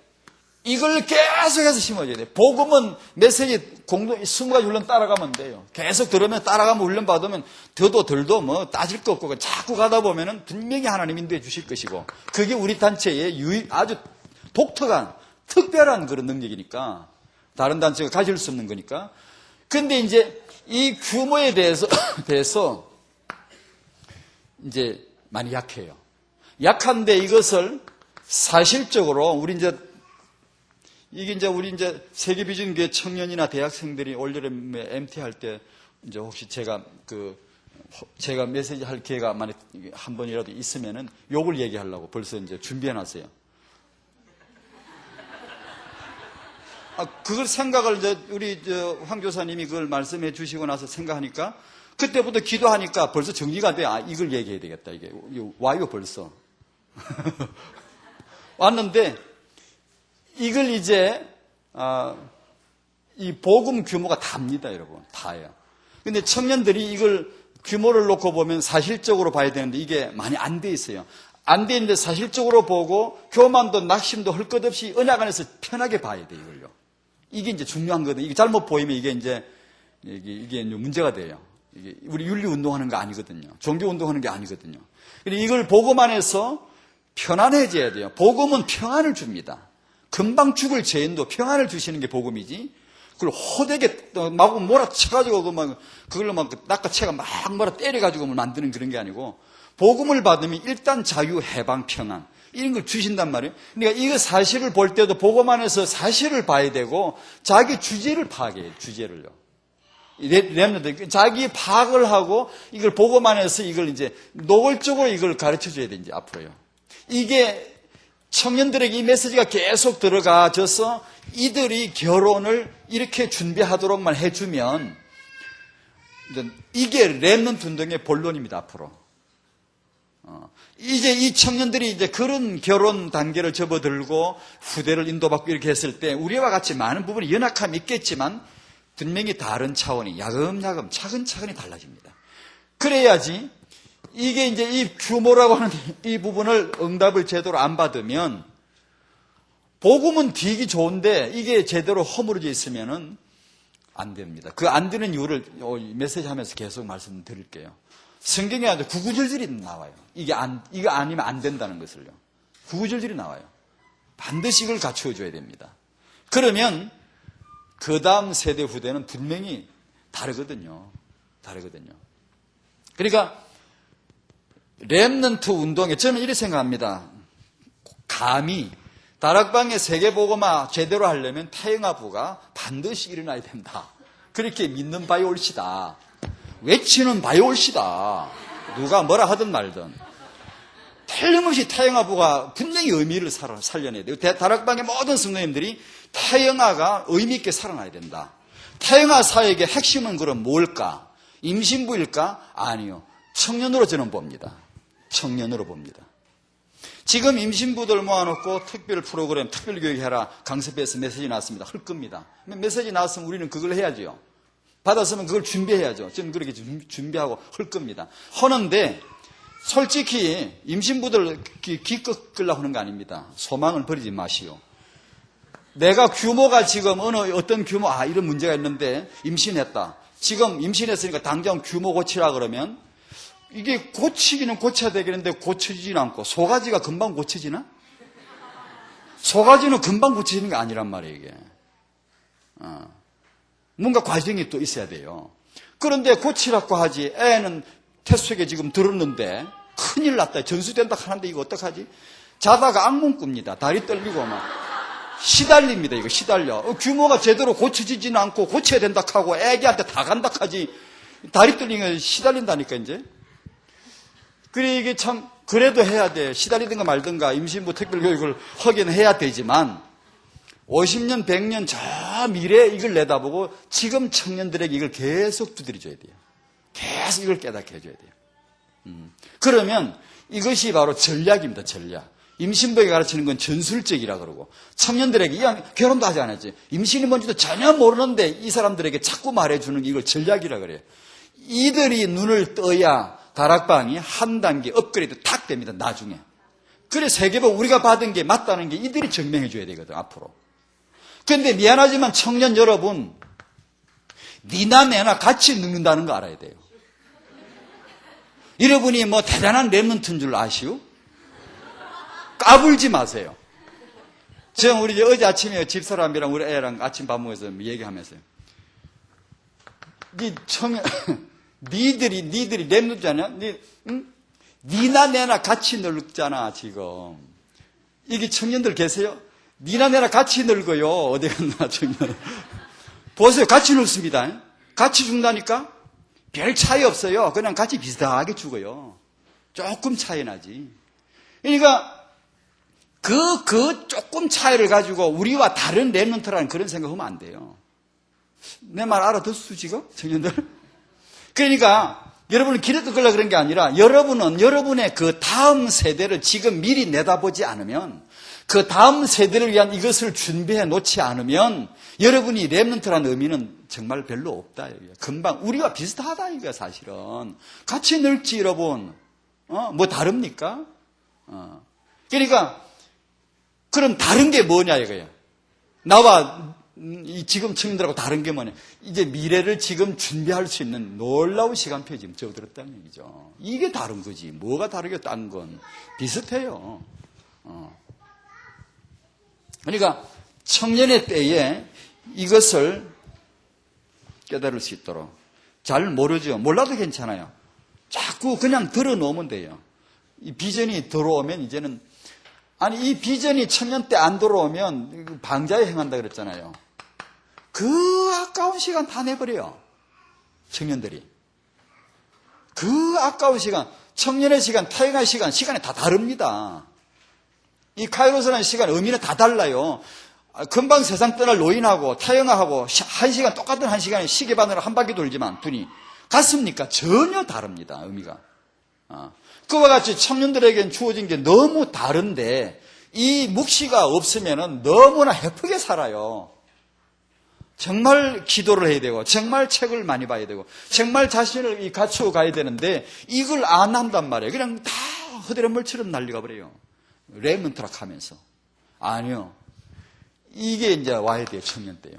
이걸 계속해서 심어줘야 돼요. 복음은 메시지 20가지 훈련 따라가면 돼요. 계속 들으면 따라가면 훈련 받으면 더도 덜도 뭐 따질 거 없고 자꾸 가다 보면은 분명히 하나님 인도해 주실 것이고 그게 우리 단체의 아주 독특한 특별한 그런 능력이니까 다른 단체가 가질 수 없는 거니까. 근데 이제 이 규모에 대해서 이제 많이 약해요. 약한데 이것을 사실적으로 우리 세계 비전교회 청년이나 대학생들이 올여름에 MT 할 때 이제 혹시 제가 메시지 할 기회가 만약 한 번이라도 있으면은 욕을 얘기하려고 벌써 이제 준비해 놨어요. 그걸 생각을 우리 황 교사님이 그걸 말씀해 주시고 나서 생각하니까 그때부터 기도하니까 벌써 정리가 돼. 이걸 얘기해야 되겠다. 이게 와요 벌써. 왔는데 이걸 이제 이 복음 규모가 답니다, 여러분. 다예요. 근데 청년들이 이걸 규모를 놓고 보면 사실적으로 봐야 되는데 이게 많이 안 돼 있어요. 안 돼 있는데 사실적으로 보고 교만도 낙심도 할 것 없이 언약 안에서 편하게 봐야 돼, 이걸요. 이게 이제 중요한 거거든요. 이게 잘못 보이면 이게 이제 문제가 돼요. 이게 우리 윤리 운동하는 거 아니거든요. 종교 운동하는 게 아니거든요. 그래서 이걸 복음 안에서 편안해져야 돼요. 복음은 평안을 줍니다. 금방 죽을 죄인도 평안을 주시는 게 복음이지. 그걸 호되게 막 몰아쳐가지고 그걸로 막 낚아채가 막 몰아 때려가지고 만드는 그런 게 아니고 복음을 받으면 일단 자유, 해방, 평안 이런 걸 주신단 말이에요. 그러니까 이거 사실을 볼 때도 복음 안에서 사실을 봐야 되고 자기 주제를 파악해요. 주제를요. 렘넌트 자기 파악을 하고 이걸 복음 안에서 이걸 이제 노골적으로 이걸 가르쳐 줘야 돼 이제 앞으로요. 이게 청년들에게 이 메시지가 계속 들어가져서 이들이 결혼을 이렇게 준비하도록만 해주면 이게 렘넌트 운동의 본론입니다, 앞으로. 이제 이 청년들이 이제 그런 결혼 단계를 접어들고 후대를 인도받고 이렇게 했을 때 우리와 같이 많은 부분이 연약함이 있겠지만 분명히 다른 차원이 야금야금 차근차근히 달라집니다. 그래야지 이게 이제 이 규모라고 하는 이 부분을 응답을 제대로 안 받으면 복음은 되기 좋은데 이게 제대로 허물어져 있으면은 안 됩니다. 그 안 되는 이유를 메시지 하면서 계속 말씀드릴게요. 성경에 아주 구구절절이 나와요. 이거 아니면 안 된다는 것을요. 구구절절이 나와요. 반드시 이걸 갖추어줘야 됩니다. 그러면 그 다음 세대 후대는 분명히 다르거든요. 그러니까 렘넌트 운동에 저는 이렇게 생각합니다. 감히 다락방의 세계복음화 제대로 하려면 태영아부가 반드시 일어나야 된다. 그렇게 믿는 바에 옳시다. 외치는 바에 옳시다. 누가 뭐라 하든 말든. 틀림없이 태영아부가 분명히 의미를 살려내야 돼요. 다락방의 모든 성도님들이 태영아가 의미 있게 살아나야 된다. 태영아 사역의 핵심은 그럼 뭘까? 임신부일까? 아니요. 청년으로 저는 봅니다. 청년으로 봅니다. 지금 임신부들 모아놓고 특별 프로그램, 특별 교육해라 강습해서 메시지 나왔습니다. 할 겁니다. 메시지 나왔으면 우리는 그걸 해야죠. 받았으면 그걸 준비해야죠. 저는 그렇게 준비하고 할 겁니다. 하는데 솔직히 임신부들 기껏 끌려고 하는 거 아닙니다. 소망을 버리지 마시오. 내가 규모가 지금 어떤 규모, 이런 문제가 있는데 임신했다. 지금 임신했으니까 당장 규모 고치라 그러면 이게 고치기는 고쳐야 되겠는데 고쳐지진 않고 소가지가 금방 고쳐지나? 소가지는 금방 고쳐지는 게 아니란 말이에요, 이게. 뭔가 과정이 또 있어야 돼요. 그런데 고치라고 하지 애는 태수에게 지금 들었는데 큰일 났다. 전수된다 하는데 이거 어떡하지? 자다가 악몽 꿉니다. 다리 떨리고 막 시달립니다. 이거 시달려. 규모가 제대로 고쳐지지는 않고 고쳐야 된다 하고 애기한테 다 간다 하지. 다리 떨리면 시달린다니까 이제. 그래 이게 참 그래도 해야 돼. 시달리든가 말든가 임신부 특별교육을 하긴 해야 되지만 50년, 100년 저 미래에 이걸 내다보고 지금 청년들에게 이걸 계속 두드려줘야 돼요. 계속 이걸 깨닫게 해줘야 돼요. 그러면 이것이 바로 전략입니다. 전략. 임신부에게 가르치는 건 전술적이라 그러고 청년들에게 결혼도 하지 않았지. 임신이 뭔지도 전혀 모르는데 이 사람들에게 자꾸 말해주는 이걸 전략이라 그래요. 이들이 눈을 떠야 다락방이 한 단계 업그레이드 탁 됩니다. 나중에. 그래 세계보고 우리가 받은 게 맞다는 게 이들이 증명해 줘야 되거든 앞으로. 그런데 미안하지만 청년 여러분, 니나 내나 같이 늙는다는 거 알아야 돼요. 여러분이 뭐 대단한 랩런트인 줄 아시오? 까불지 마세요. 제가 우리 어제 아침에 집사람이랑 우리 애랑 아침 밥 먹어서 얘기하면서요. 니들이 랩런트잖아. 니나 내나 같이 늙잖아 지금. 이게 청년들 계세요? 니나 내나 같이 늙어요. 어디 갔나 청년. 보세요. 같이 늙습니다. 같이 죽는다니까? 별 차이 없어요. 그냥 같이 비슷하게 죽어요. 조금 차이 나지. 그러니까 그 조금 차이를 가지고 우리와 다른 랩런트라는 그런 생각하면 안 돼요. 내 말 알아듣수 지금? 청년들? 그러니까 여러분은 길에 뜯으려고 그런 게 아니라 여러분은 여러분의 그 다음 세대를 지금 미리 내다보지 않으면 그 다음 세대를 위한 이것을 준비해 놓지 않으면 여러분이 랩런트라는 의미는 정말 별로 없다. 금방 우리와 비슷하다 이거야 사실은. 같이 늙지 여러분. 뭐 다릅니까? 그러니까 그럼 다른 게 뭐냐 이거예요. 나와 지금 청년들하고 다른 게 뭐냐. 이제 미래를 지금 준비할 수 있는 놀라운 시간표에 지금 접어들었다는 얘기죠. 이게 다른 거지. 뭐가 다르게 딴 건 비슷해요. 그러니까 청년의 때에 이것을 깨달을 수 있도록 잘 모르죠. 몰라도 괜찮아요. 자꾸 그냥 들어놓으면 돼요. 이 비전이 들어오면 이제는 아니 이 비전이 청년 때 안 들어오면 방자에 행한다 그랬잖아요. 그 아까운 시간 다 내버려요. 청년들이. 그 아까운 시간, 청년의 시간, 타영의 시간이 다 다릅니다. 이 카이로스라는 시간 의미는 다 달라요. 금방 세상 떠날 노인하고 타영하고 한 시간 똑같은 한 시간에 시계바늘을 한 바퀴 돌지만 둘이 같습니까? 전혀 다릅니다. 의미가. 그와 같이 청년들에게는 주어진 게 너무 다른데 이 묵시가 없으면 너무나 헤프게 살아요. 정말 기도를 해야 되고 정말 책을 많이 봐야 되고 정말 자신을 갖추어 가야 되는데 이걸 안 한단 말이에요. 그냥 다 흐드렛물처럼 날려가 버려요. 랩런트락 하면서. 아니요. 이게 이제 와야 돼요. 청년 때요.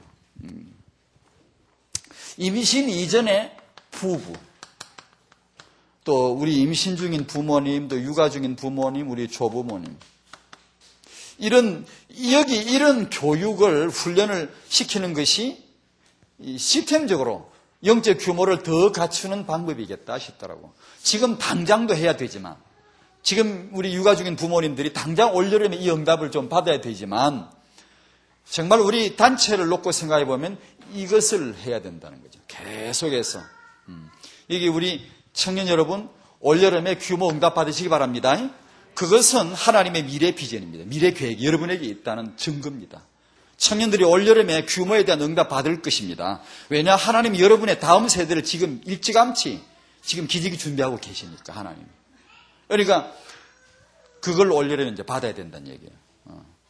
임신 이전에 부부 또 우리 임신 중인 부모님, 또 육아 중인 부모님, 우리 조부모님. 이런 교육을, 훈련을 시키는 것이 시스템적으로 영적 규모를 더 갖추는 방법이겠다 싶더라고. 지금 당장도 해야 되지만, 지금 우리 육아 중인 부모님들이 당장 올여름에 이 응답을 좀 받아야 되지만, 정말 우리 단체를 놓고 생각해 보면 이것을 해야 된다는 거죠. 계속해서. 이게 우리 청년 여러분, 올여름에 규모 응답 받으시기 바랍니다. 그것은 하나님의 미래 비전입니다. 미래 계획이 여러분에게 있다는 증거입니다. 청년들이 올여름에 규모에 대한 응답 받을 것입니다. 왜냐? 하나님이 여러분의 다음 세대를 지금 일찌감치 지금 기지개 준비하고 계시니까, 하나님. 그러니까 그걸 올여름에 이제 받아야 된다는 얘기예요.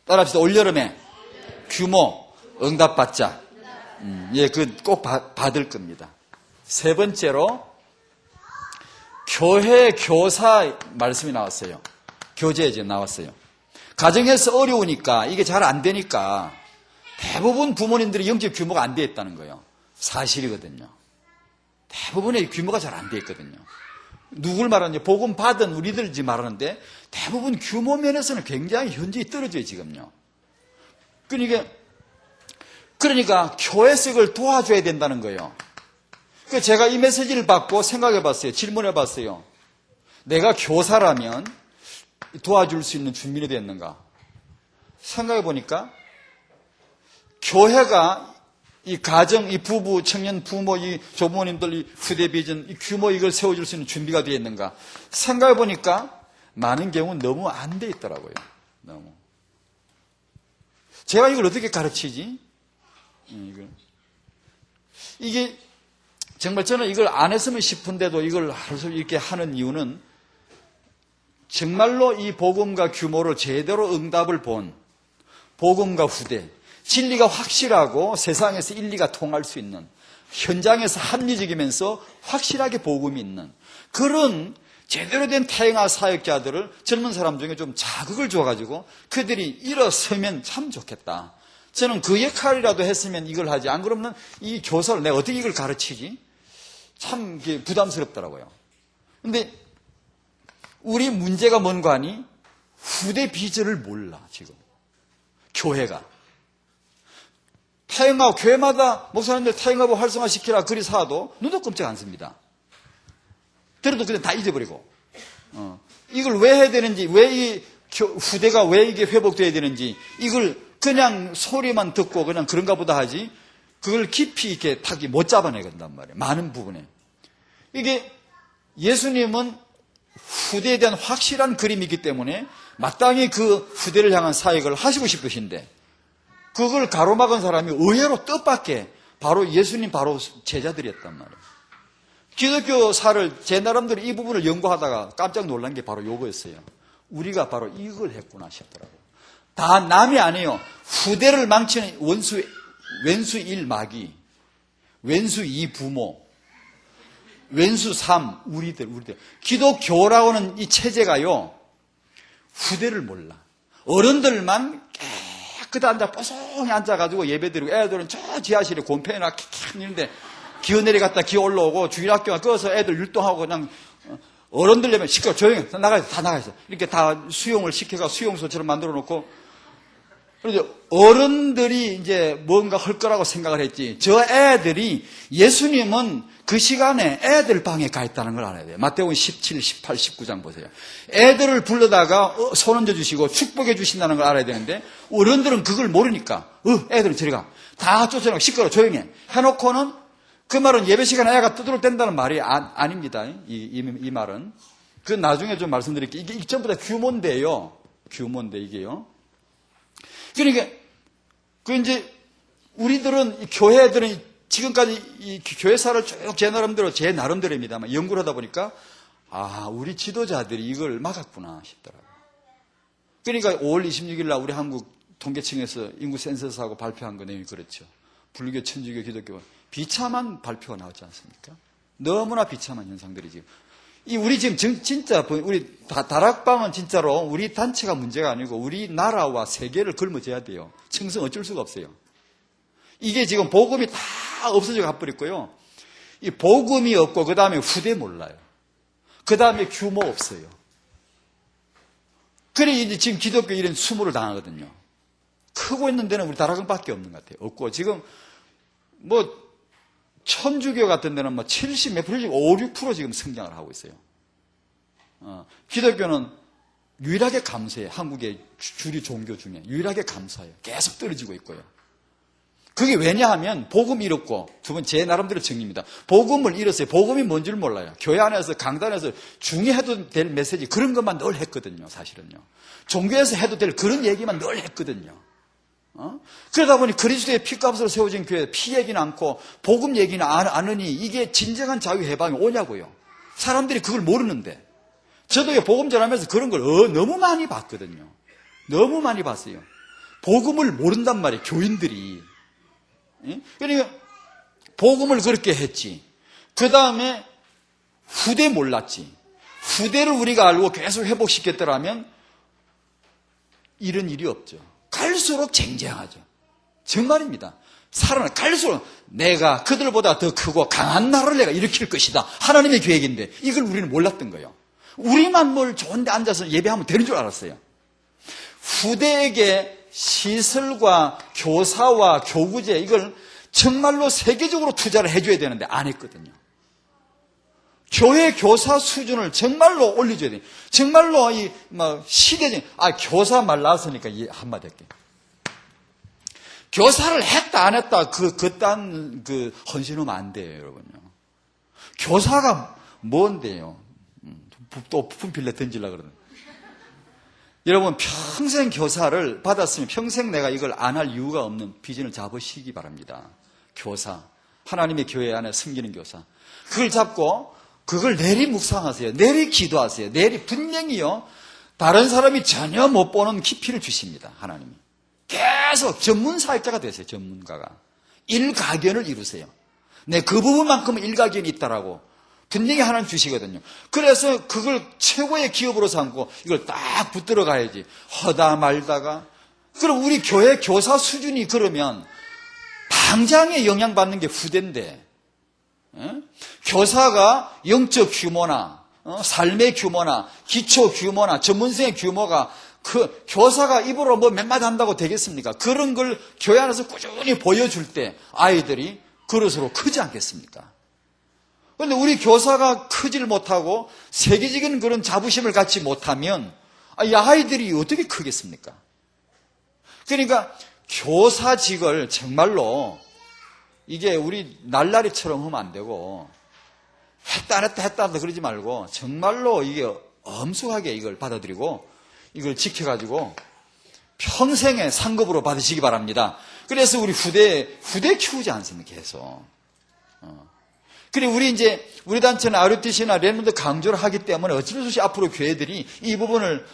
따라합시다. 올여름에 규모 응답 받자. 예, 그 꼭 받을 겁니다. 세 번째로 교회 교사 말씀이 나왔어요. 교재 이제 나왔어요. 가정에서 어려우니까 이게 잘 안 되니까 대부분 부모님들이 영적 규모가 안 돼 있다는 거예요. 사실이거든요. 대부분의 규모가 잘 안 돼 있거든요. 누굴 말하는지 복음 받은 우리들지 말하는데 대부분 규모 면에서는 굉장히 현저히 떨어져요 지금요. 그러니까 교회색을 도와줘야 된다는 거예요. 제가 이 메시지를 받고 생각해 봤어요. 질문해 봤어요. 내가 교사라면 도와줄 수 있는 준비가 됐는가? 생각해 보니까 교회가 이 가정, 이 부부, 청년 부모, 이 조부모님들, 이 후대 비전, 이 규모 이걸 세워줄 수 있는 준비가 되어 있는가? 생각해 보니까 많은 경우 너무 안 돼 있더라고요. 너무. 제가 이걸 어떻게 가르치지? 이게 정말 저는 이걸 안 했으면 싶은데도 이걸 이렇게 하는 이유는 정말로 이 복음과 규모를 제대로 응답을 본 복음과 후대, 진리가 확실하고 세상에서 일리가 통할 수 있는, 현장에서 합리적이면서 확실하게 복음이 있는 그런 제대로 된 태영아 사역자들을 젊은 사람 중에 좀 자극을 줘가지고 그들이 일어서면 참 좋겠다. 저는 그 역할이라도 했으면 이걸 하지. 안 그러면 이 교사를 내가 어떻게 이걸 가르치지? 참 부담스럽더라고요. 근데 우리 문제가 뭔가 하니 후대 비전을 몰라 지금. 교회가. 태영아, 교회마다 목사님들 태영아부 활성화시키라 글이 사도 눈도 끔찍 않습니다. 들어도 그냥 다 잊어버리고. 이걸 왜 해야 되는지, 왜 이 후대가 왜 이게 회복돼야 되는지, 이걸 그냥 소리만 듣고 그냥 그런가 보다 하지, 그걸 깊이 이렇게 타기 못 잡아내간단 말이에요. 많은 부분에. 이게 예수님은 후대에 대한 확실한 그림이기 때문에 마땅히 그 후대를 향한 사역을 하시고 싶으신데, 그걸 가로막은 사람이 의외로 뜻밖의 바로 예수님 바로 제자들이었단 말이에요. 기독교사를 제 나름대로 이 부분을 연구하다가 깜짝 놀란 게 바로 요거였어요. 우리가 바로 이걸 했구나 싶더라고요. 다 남이 아니에요. 후대를 망치는 왼수 1 마귀, 왼수 2 부모, 왼수 3 우리들. 기독교라고는 이 체제가요, 후대를 몰라. 어른들만 깨끗이 앉아, 뽀송히 앉아가지고 예배드리고, 애들은 저 지하실에 곰팡이나 캬캬 있는데 기어 내려갔다 기어 올라오고, 주일학교가 꺼서 애들 율동하고 그냥, 어른들 되면 시끄러, 조용히 다 나가있어. 이렇게 다 수용을 시켜가 수용소처럼 만들어 놓고, 그래서 어른들이 이제 뭔가 할 거라고 생각을 했지, 저 애들이, 예수님은 그 시간에 애들 방에 가 있다는 걸 알아야 돼요. 마태복음 17, 18, 19장 보세요. 애들을 불러다가 손 얹어 주시고 축복해 주신다는 걸 알아야 되는데, 어른들은 그걸 모르니까 애들은 저리 가. 다 쫓아내고 시끄러, 조용히 해놓고는, 그 말은 예배 시간에 애가 떠들어댄다는 말이 아닙니다. 이 말은. 그 나중에 좀 말씀드릴게요. 이게 전부 다 규모인데요. 규모인데 이게요. 그러니까 이제 우리들은, 교회들은 지금까지 이 교회사를 쭉 제 나름대로입니다만 연구를 하다 보니까, 우리 지도자들이 이걸 막았구나 싶더라고요. 그러니까 5월 26일 날 우리 한국 통계청에서 인구 센서스하고 발표한 거 내용이 그렇죠. 불교, 천주교, 기독교 비참한 발표가 나왔지 않습니까? 너무나 비참한 현상들이 지금. 우리 지금 진짜, 우리 다락방은 진짜로 우리 단체가 문제가 아니고 우리나라와 세계를 걸머져야 돼요. 청승 어쩔 수가 없어요. 이게 지금 복음이 다 없어져 가버렸고요. 이 복음이 없고, 그 다음에 후대 몰라요. 그 다음에 규모 없어요. 그래, 이제 지금 기독교 이런 수모를 당하거든요. 크고 있는 데는 우리 다락방밖에 없는 것 같아요. 없고, 지금 천주교 같은 데는 70 몇 프로, 5, 6% 지금 성장을 하고 있어요. 기독교는 유일하게 감소해요. 한국의 주류 종교 중에 유일하게 감소해요. 계속 떨어지고 있고요. 그게 왜냐하면 복음이 잃었고, 두 번 제 나름대로 정리입니다. 복음을 잃었어요. 복음이 뭔지를 몰라요. 교회 안에서 강단에서 중요해도 될 메시지 그런 것만 늘 했거든요. 사실은요. 종교에서 해도 될 그런 얘기만 늘 했거든요. 그러다 보니 그리스도의 피값으로 세워진 교회 피 얘기는 않고 복음 얘기는 안 하니 이게 진정한 자유해방이 오냐고요. 사람들이 그걸 모르는데, 저도 복음 전하면서 그런 걸 너무 많이 봤거든요. 너무 많이 봤어요. 복음을 모른단 말이에요, 교인들이. 그러니까 복음을 그렇게 했지. 그 다음에 후대 몰랐지. 후대를 우리가 알고 계속 회복시켰더라면 이런 일이 없죠. 갈수록 쟁쟁하죠. 정말입니다. 갈수록 내가 그들보다 더 크고 강한 나라를 내가 일으킬 것이다. 하나님의 계획인데 이걸 우리는 몰랐던 거예요. 우리만 뭘 좋은데 앉아서 예배하면 되는 줄 알았어요. 후대에게 시설과 교사와 교구제, 이걸 정말로 세계적으로 투자를 해줘야 되는데 안 했거든요. 교회 교사 수준을 정말로 올려줘야 돼요. 정말로 시대적인, 교사 말 나왔으니까 한마디 할게요. 교사를 했다 안 했다 그딴 헌신하면 안 돼요, 여러분요. 교사가 뭔데요? 또 부품 빌려 던지려고 그러는. 여러분, 평생 교사를 받았으면 평생 내가 이걸 안 할 이유가 없는 비전을 잡으시기 바랍니다. 교사, 하나님의 교회 안에 섬기는 교사, 그걸 잡고 그걸 내리 묵상하세요. 내리 기도하세요. 내리 분명히요, 다른 사람이 전혀 못 보는 깊이를 주십니다. 하나님이 계속 전문 사역자가 되세요. 전문가가 일가견을 이루세요. 네, 그 부분만큼은 일가견이 있다라고 분명히 하나님 주시거든요. 그래서 그걸 최고의 기업으로 삼고 이걸 딱 붙들어 가야지. 하다 말다가. 그럼 우리 교회 교사 수준이 그러면 당장에 영향받는 게 후대인데, 교사가 영적 규모나 삶의 규모나 기초 규모나 전문성의 규모가 그 교사가 입으로 몇 마디 한다고 되겠습니까? 그런 걸 교회 안에서 꾸준히 보여줄 때 아이들이 그릇으로 크지 않겠습니까? 그런데 우리 교사가 크질 못하고 세계적인 그런 자부심을 갖지 못하면 이 아이들이 어떻게 크겠습니까? 그러니까 교사직을 정말로 이게 우리 날라리처럼 하면 안 되고 했다 안 했다 했다 안 했다 그러지 말고 정말로 이게 엄숙하게 이걸 받아들이고 이걸 지켜가지고 평생의 상급으로 받으시기 바랍니다. 그래서 우리 후대 키우지 않습니까? 계속. 그리고 우리 단체는 RUTC나 랩런드 강조를 하기 때문에 어쩔 수 없이 앞으로 교회들이 이 부분을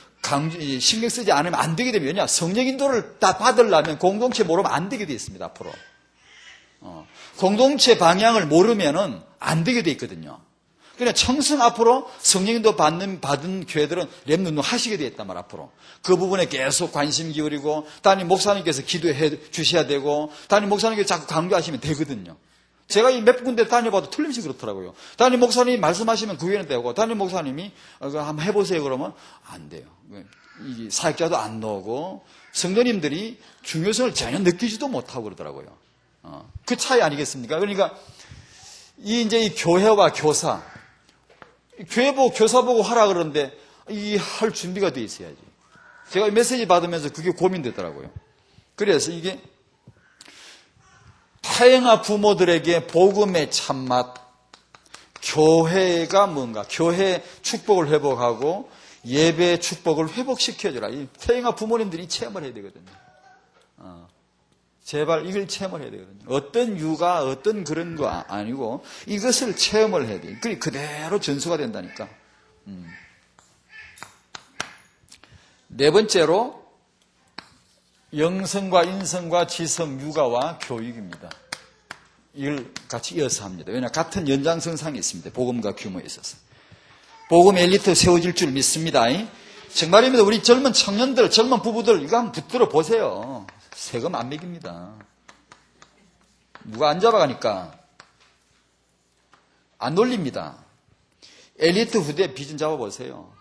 신경 쓰지 않으면 안 되게 되면, 왜냐? 성령 인도를 다 받으려면 공동체 모르면 안 되게 돼 있습니다, 앞으로. 공동체 방향을 모르면은 안 되게 돼 있거든요. 그러니까 청승 앞으로 성령 인도 받은 교회들은 랩런드 하시게 돼 있단 말이에요, 앞으로. 그 부분에 계속 관심 기울이고, 담임 목사님께서 기도해 주셔야 되고, 담임 목사님께서 자꾸 강조하시면 되거든요. 제가 이 몇 군데 다녀봐도 틀림없이 그렇더라고요. 담임 목사님이 말씀하시면 그 위에는 되고, 담임 목사님이 한번 해보세요 그러면 안 돼요. 이 사역자도 안 나오고 성도님들이 중요성을 전혀 느끼지도 못하고 그러더라고요. 그 차이 아니겠습니까? 그러니까 이 교회와 교사, 교회 보고 교사 보고 하라 그러는데 이 할 준비가 돼 있어야지. 제가 메시지 받으면서 그게 고민되더라고요. 그래서 이게 타행아 부모들에게 복음의 참맛, 교회가 뭔가, 교회 축복을 회복하고 예배 축복을 회복시켜주라. 이 타행아 부모님들이 체험을 해야 되거든요. 제발 이걸 체험을 해야 되거든요. 어떤 유가 어떤 그런 거 아니고 이것을 체험을 해야 돼요. 그대로 전수가 된다니까. 네 번째로 영성과 인성과 지성, 육아와 교육입니다. 이걸 같이 이어서 합니다. 왜냐하면 같은 연장선상에 있습니다. 복음과 규모에 있어서. 복음 엘리트 세워질 줄 믿습니다. 정말입니다. 우리 젊은 청년들, 젊은 부부들 이거 한번 붙들어 보세요. 세금 안 매깁니다. 누가 안 잡아가니까 안 놀립니다. 엘리트 후대 비전 잡아보세요.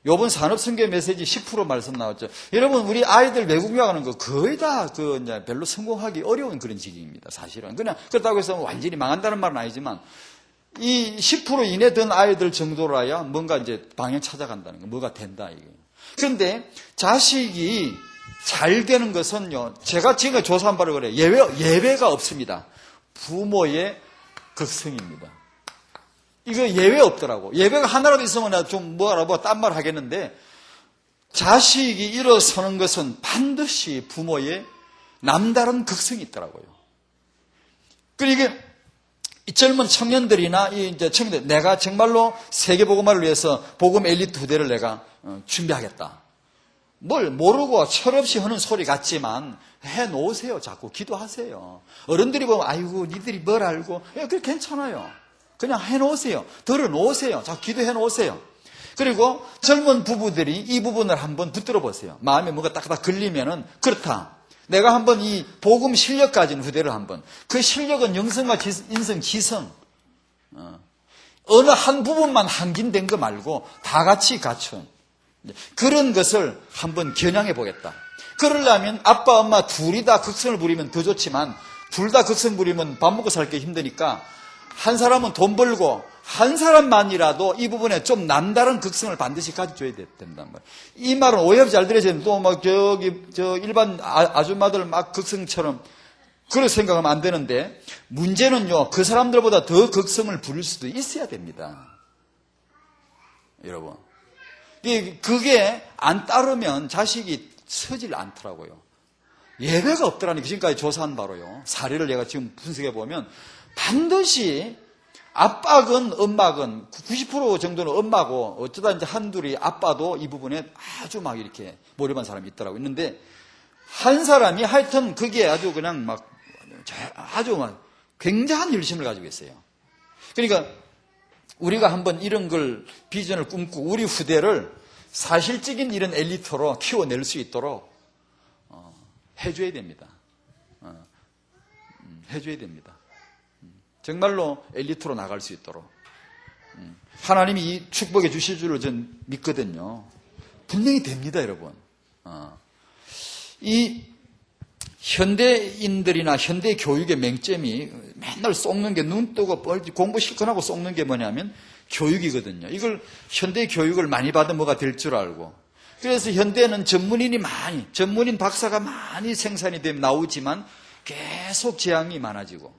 요번 산업선교 메시지 10% 말씀 나왔죠. 여러분, 우리 아이들 외국 유학 가는 거 거의 다 별로 성공하기 어려운 그런 직업입니다, 사실은. 그냥 그렇다고 해서 완전히 망한다는 말은 아니지만, 이 10% 이내 된 아이들 정도라야 뭔가 방향 찾아간다는 거, 뭐가 된다, 이게. 그런데 자식이 잘 되는 것은요, 제가 지금까지 조사한 바로 그래요. 예외가 없습니다. 부모의 극성입니다. 이거 예외 없더라고. 예외가 하나라도 있으면 내가 좀 딴 말 하겠는데, 자식이 일어서는 것은 반드시 부모의 남다른 극성이 있더라고요. 그리고 이게 이 젊은 청년들이나 청년들, 내가 정말로 세계복음화를 위해서 복음 엘리트 후대를 내가 준비하겠다. 뭘 모르고 철없이 하는 소리 같지만 해놓으세요. 자꾸 기도하세요. 어른들이 보면 아이고 니들이 뭘 알고, 그게 괜찮아요. 그냥 해놓으세요. 들어놓으세요. 자꾸 기도해놓으세요. 그리고 젊은 부부들이 이 부분을 한번 붙들어 보세요. 마음에 뭔가 딱딱 걸리면은 그렇다. 내가 한번 이 복음 실력 가진 후대를 한번, 그 실력은 영성과 인성, 지성, 어느 한 부분만 한긴된 거 말고 다 같이 갖춘 그런 것을 한번 겨냥해 보겠다. 그러려면 아빠 엄마 둘이 다 극성을 부리면 더 좋지만, 둘 다 극성 부리면 밥 먹고 살기 힘드니까 한 사람은 돈 벌고 한 사람만이라도 이 부분에 좀 남다른 극성을 반드시 가져줘야 된단 말이에요. 이 말은 오해없이 잘 들으셔야 돼요. 또 막 일반 아줌마들 막 극성처럼 그렇게 생각하면 안 되는데, 문제는요, 그 사람들보다 더 극성을 부릴 수도 있어야 됩니다. 여러분. 그게 안 따르면 자식이 서질 않더라고요. 예외가 없더라니, 지금까지 조사한 바로요. 사례를 내가 지금 분석해 보면, 반드시 아빠건 엄마건 90% 정도는 엄마고, 어쩌다 이제 한둘이 아빠도 이 부분에 아주 막 이렇게 몰입한 사람이 있더라고요. 있는데, 한 사람이 하여튼 그게 아주 그냥 막, 아주 막 굉장한 열심을 가지고 있어요. 그러니까, 우리가 한번 이런 걸, 비전을 꿈꾸고 우리 후대를 사실적인 이런 엘리트로 키워낼 수 있도록 해줘야 됩니다. 해줘야 됩니다. 정말로 엘리트로 나갈 수 있도록. 하나님이 이 축복해 주실 줄을 전 믿거든요. 분명히 됩니다, 여러분. 이 현대인들이나 현대 교육의 맹점이 맨날 쏙는 게, 눈 뜨고 공부 실컷 하고 쏙는 게 뭐냐면 교육이거든요. 이걸 현대 교육을 많이 받으면 뭐가 될 줄 알고. 그래서 현대는 전문인 박사가 많이 생산이 되면 나오지만 계속 재앙이 많아지고,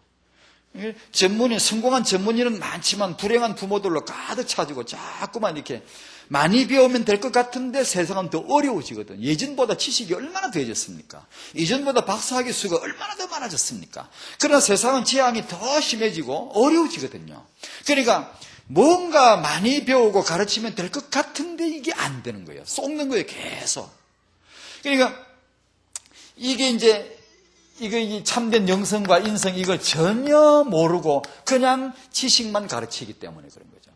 성공한 전문인은 많지만 불행한 부모들로 가득 차지고 자꾸만 이렇게 많이 배우면 될 것 같은데 세상은 더 어려워지거든. 예전보다 지식이 얼마나 더해졌습니까? 이전보다 박사학위 수가 얼마나 더 많아졌습니까? 그러나 세상은 재앙이 더 심해지고 어려워지거든요. 그러니까 뭔가 많이 배우고 가르치면 될 것 같은데 이게 안 되는 거예요. 속는 거예요, 계속. 그러니까 이게 이제 이 참된 영성과 인성 이걸 전혀 모르고 그냥 지식만 가르치기 때문에 그런 거죠.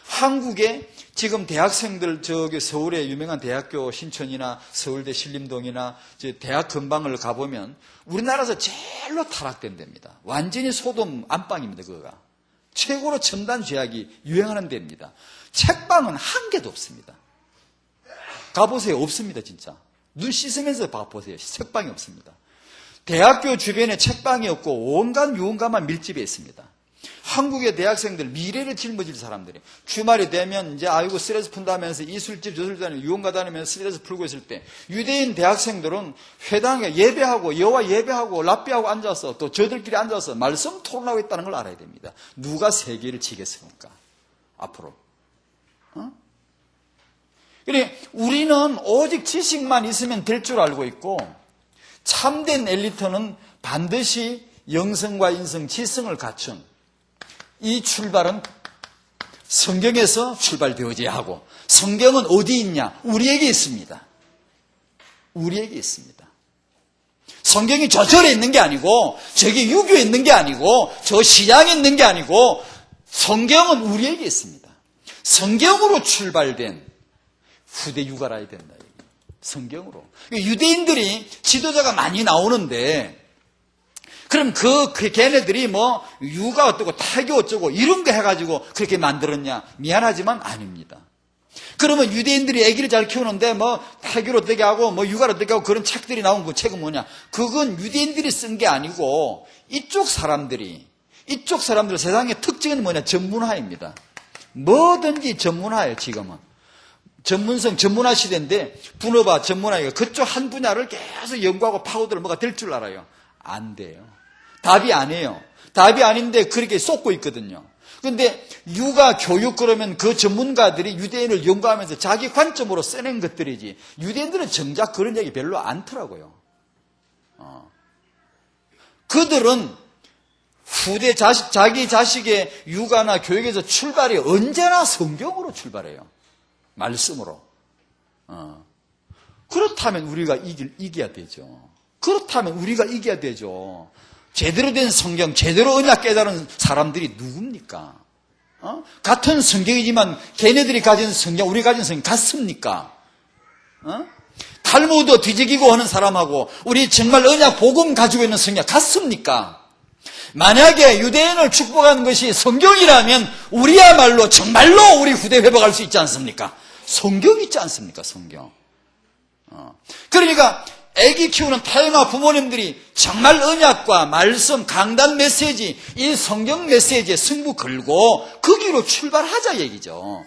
한국에 지금 대학생들 서울의 유명한 대학교 신촌이나 서울대 신림동이나 대학 근방을 가보면 우리나라에서 제일로 타락된 데입니다. 완전히 소돔 안방입니다, 그거가. 최고로 첨단 죄악이 유행하는 데입니다. 책방은 한 개도 없습니다. 가보세요. 없습니다, 진짜. 눈 씻으면서 봐보세요. 책방이 없습니다. 대학교 주변에 책방이 없고 온갖 유흥가만 밀집해 있습니다. 한국의 대학생들, 미래를 짊어질 사람들이 주말이 되면 이제 아이고 스트레스 푼다면서 이술집 저술집 다니고 유흥가 다니면서 스트레스 풀고 있을 때 유대인 대학생들은 회당에 예배하고 여호와 예배하고 랍비하고 앉아서 또 저들끼리 앉아서 말씀 토론하고 있다는 걸 알아야 됩니다. 누가 세계를 지겠습니까? 앞으로. 그래, 우리는 오직 지식만 있으면 될 줄 알고 있고 참된 엘리트는 반드시 영성과 인성, 지성을 갖춘 이 출발은 성경에서 출발되어져야 하고, 성경은 어디 있냐? 우리에게 있습니다. 우리에게 있습니다. 성경이 저 절에 있는 게 아니고, 저기 유교에 있는 게 아니고, 저 시장에 있는 게 아니고, 성경은 우리에게 있습니다. 성경으로 출발된 후대 육아라야 된다. 성경으로. 유대인들이 지도자가 많이 나오는데, 그럼 걔네들이 뭐 육아 어쩌고 타교 어쩌고 이런 거 해가지고 그렇게 만들었냐? 미안하지만 아닙니다. 그러면 유대인들이 아기를 잘 키우는데 뭐 타교를 어떻게 하고 뭐 육아를 어떻게 하고 그런 책들이 나온 그 책은 뭐냐? 그건 유대인들이 쓴 게 아니고 이쪽 사람들 세상의 특징은 뭐냐? 전문화입니다. 뭐든지 전문화예요, 지금은. 전문화 시대인데 분업화, 전문화가 그쪽 한 분야를 계속 연구하고 파고들면 뭐가 될 줄 알아요. 안 돼요. 답이 아니에요. 답이 아닌데 그렇게 쏟고 있거든요. 그런데 육아, 교육 그러면 그 전문가들이 유대인을 연구하면서 자기 관점으로 써낸 것들이지 유대인들은 정작 그런 얘기 별로 않더라고요. 그들은 후대 자기 자식의 육아나 교육에서 출발이 언제나 성경으로 출발해요. 말씀으로. 그렇다면 우리가 이겨야 되죠. 그렇다면 우리가 이겨야 되죠. 제대로 된 성경, 제대로 언약 깨달은 사람들이 누굽니까? 같은 성경이지만 걔네들이 가진 성경, 우리 가진 성경 같습니까? 탈무드 뒤지기고 하는 사람하고 우리 정말 언약 복음 가지고 있는 성경 같습니까? 만약에 유대인을 축복하는 것이 성경이라면 우리야말로 정말로 우리 후대 회복할 수 있지 않습니까? 성경 있지 않습니까? 성경. 그러니까 아기 키우는 타영아 부모님들이 정말 언약과 말씀, 강단 메시지, 이 성경 메시지에 승부 걸고 그 길로 출발하자 얘기죠.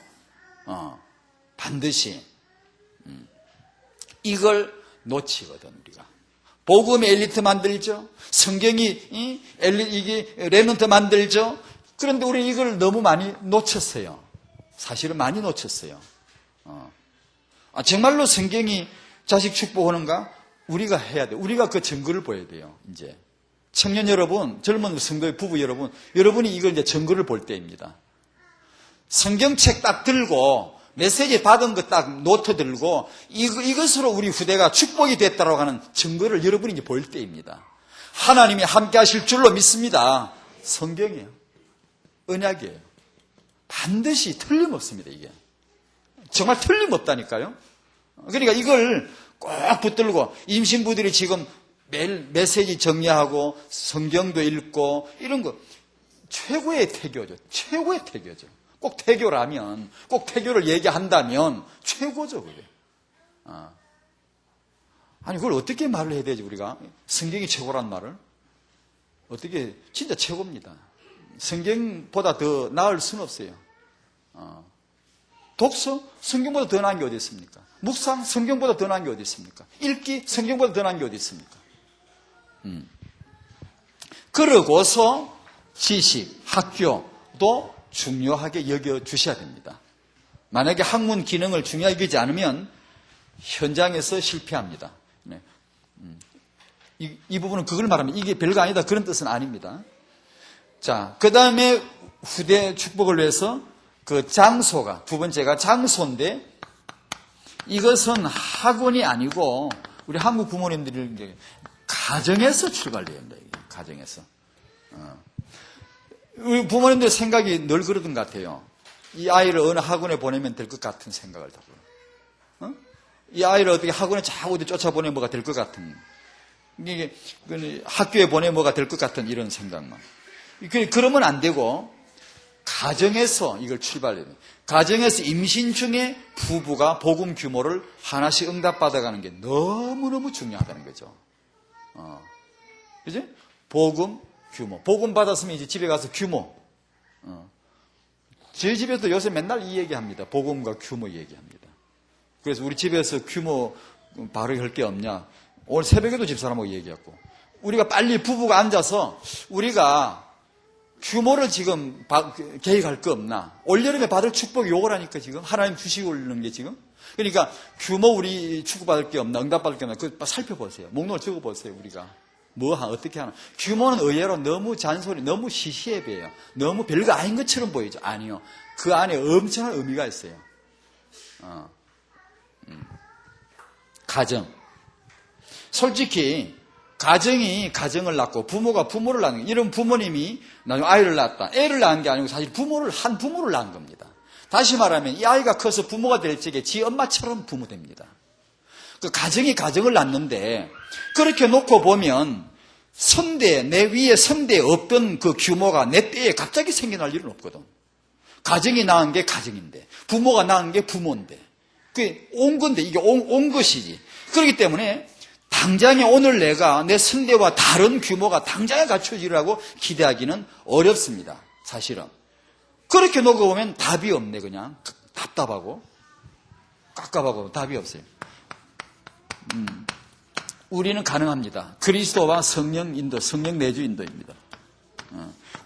반드시 이걸 놓치거든 우리가. 복음의 엘리트 만들죠. 성경이 이게 레넌트 만들죠. 그런데 우리 이걸 너무 많이 놓쳤어요. 사실은 많이 놓쳤어요. 정말로 성경이 자식 축복하는가? 우리가 해야 돼. 우리가 그 증거를 보여야 돼요. 이제 청년 여러분, 젊은 성도의 부부 여러분, 여러분이 이걸 이제 증거를 볼 때입니다. 성경책 딱 들고 메시지 받은 거 딱 노트 들고 이것으로 우리 후대가 축복이 됐다고 하는 증거를 여러분이 이제 볼 때입니다. 하나님이 함께 하실 줄로 믿습니다. 성경이에요. 언약이에요. 반드시 틀림없습니다. 이게 정말 틀림없다니까요. 그러니까 이걸 꼭 붙들고 임신부들이 지금 매일 메시지 정리하고 성경도 읽고 이런 거 최고의 태교죠. 최고의 태교죠. 꼭 태교라면, 꼭 태교를 얘기한다면 최고죠, 그게. 아니, 그걸 어떻게 말을 해야 되지, 우리가? 성경이 최고란 말을? 어떻게, 진짜 최고입니다. 성경보다 더 나을 수는 없어요. 독서? 성경보다 더 나은 게 어디 있습니까? 묵상? 성경보다 더 나은 게 어디 있습니까? 읽기? 성경보다 더 나은 게 어디 있습니까? 그러고서 지식, 학교도 중요하게 여겨주셔야 됩니다. 만약에 학문 기능을 중요하게 여기지 않으면 현장에서 실패합니다. 네. 이 부분은 그걸 말하면 이게 별거 아니다 그런 뜻은 아닙니다. 자, 그 다음에 후대 축복을 위해서 그 장소가, 두 번째가 장소인데 이것은 학원이 아니고 우리 한국 부모님들이 이제 가정에서 출발해야 합니다. 가정에서. 우리 부모님들 생각이 늘 그러던 것 같아요. 이 아이를 어느 학원에 보내면 될 것 같은 생각을 하고, 이 아이를 어떻게 학원에 자꾸 어디 쫓아보내면 뭐가 될 것 같은, 이게 학교에 보내면 뭐가 될 것 같은 이런 생각만. 그러면 안 되고 가정에서 이걸 출발해야 돼요. 가정에서 임신 중에 부부가 복음 규모를 하나씩 응답받아가는 게 너무너무 중요하다는 거죠. 그지? 복음 규모. 복음 받았으면 이제 집에 가서 규모. 저희 집에도 요새 맨날 이 얘기합니다. 복음과 규모 얘기합니다. 그래서 우리 집에서 규모 바로 할 게 없냐. 오늘 새벽에도 집사람하고 얘기했고. 우리가 빨리 부부가 앉아서 우리가 규모를 지금 계획할 거 없나. 올여름에 받을 축복 요거라니까 지금. 하나님 주시고 있는 게 지금. 그러니까 규모 우리 축복받을 게 없나. 응답받을 게 없나. 그거 살펴보세요. 목록을 적어보세요. 우리가. 어떻게 하나. 규모는 의외로 너무 잔소리, 너무 시시해 보여요. 너무 별거 아닌 것처럼 보이죠. 아니요. 그 안에 엄청난 의미가 있어요. 가정. 솔직히 가정이 가정을 낳고 부모가 부모를 낳는 이런 부모님이 나중에 아이를 낳았다. 애를 낳은 게 아니고 사실 한 부모를 낳은 겁니다. 다시 말하면 이 아이가 커서 부모가 될 적에 지 엄마처럼 부모 됩니다. 그 가정이 가정을 낳는데 그렇게 놓고 보면 내 위에 선대에 없던 그 규모가 내 때에 갑자기 생겨날 일은 없거든. 가정이 낳은 게 가정인데 부모가 낳은 게 부모인데 그게 온 건데 이게 온 것이지. 그렇기 때문에 당장에 오늘 내가 내 선대와 다른 규모가 당장에 갖춰지라고 기대하기는 어렵습니다. 사실은. 그렇게 놓고 보면 답이 없네. 그냥 답답하고 깝깝하고 답이 없어요. 우리는 가능합니다. 그리스도와 성령 인도, 성령 내주 인도입니다.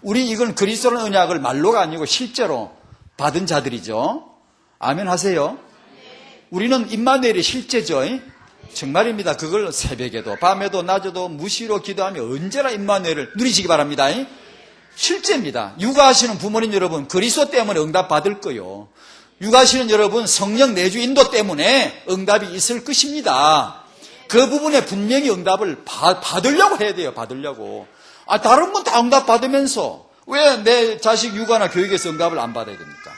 우리 이건 그리스도라는 언약을 말로가 아니고 실제로 받은 자들이죠. 아멘 하세요. 우리는 임마누엘이 실제죠. 정말입니다. 그걸 새벽에도 밤에도 낮에도 무시로 기도하며 언제나 임마누엘을 누리시기 바랍니다. 실제입니다. 육아하시는 부모님 여러분 그리스도 때문에 응답 받을 거요. 육아하시는 여러분 성령 내주 인도 때문에 응답이 있을 것입니다. 그 부분에 분명히 응답을 받으려고 해야 돼요. 받으려고. 다른 건 다 응답 받으면서 왜 내 자식 육아나 교육에서 응답을 안 받아야 됩니까?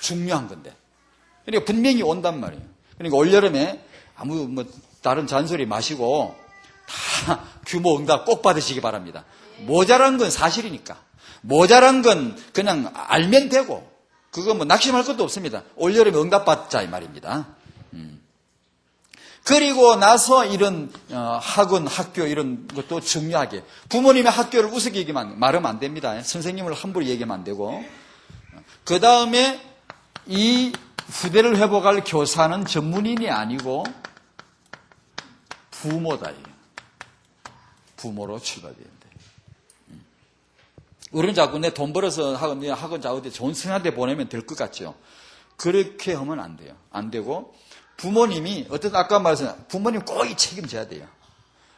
중요한 건데. 그러니까 분명히 온단 말이에요. 그러니까 올여름에 다른 잔소리 마시고 다 규모 응답 꼭 받으시기 바랍니다. 모자란 건 사실이니까. 모자란 건 그냥 알면 되고 그거 낙심할 것도 없습니다. 올여름에 응답 받자 이 말입니다. 그리고 나서 이런 학원, 학교 이런 것도 중요하게 부모님의 학교를 우습게 얘기하면 말하면 안 됩니다. 선생님을 함부로 얘기하면 안 되고 그 다음에 이 후대를 회복할 교사는 전문인이 아니고 부모다. 부모로 출발돼야 돼. 우리는 자꾸 내 돈 벌어서 학원 자고 좋은 선생님한테 보내면 될 것 같죠. 그렇게 하면 안 돼요. 안 되고 부모님이 어쨌든 아까 말했잖아요. 부모님 꼭 이 책임져야 돼요.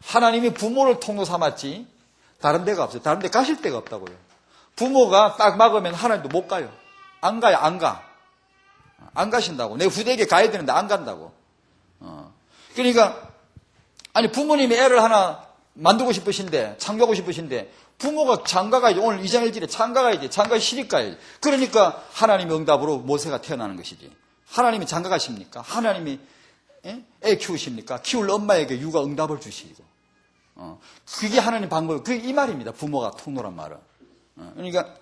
하나님이 부모를 통로 삼았지 다른 데가 없어요. 다른 데 가실 데가 없다고요. 부모가 딱 막으면 하나님도 못 가요. 안 가요. 안 가. 안 가신다고. 내 후대에게 가야 되는데 안 간다고. 그러니까 아니 부모님이 애를 하나 만들고 싶으신데 창조하고 싶으신데 부모가 장가가야지. 오늘 이장일길에 장가가야지. 장가 시집 가야지. 그러니까 하나님의 응답으로 모세가 태어나는 것이지. 하나님이 장가가십니까? 하나님이 애 키우십니까? 키울 엄마에게 육아 응답을 주시고. 그게 하나님 방법. 그게 이 말입니다. 부모가 통로란 말은. 그러니까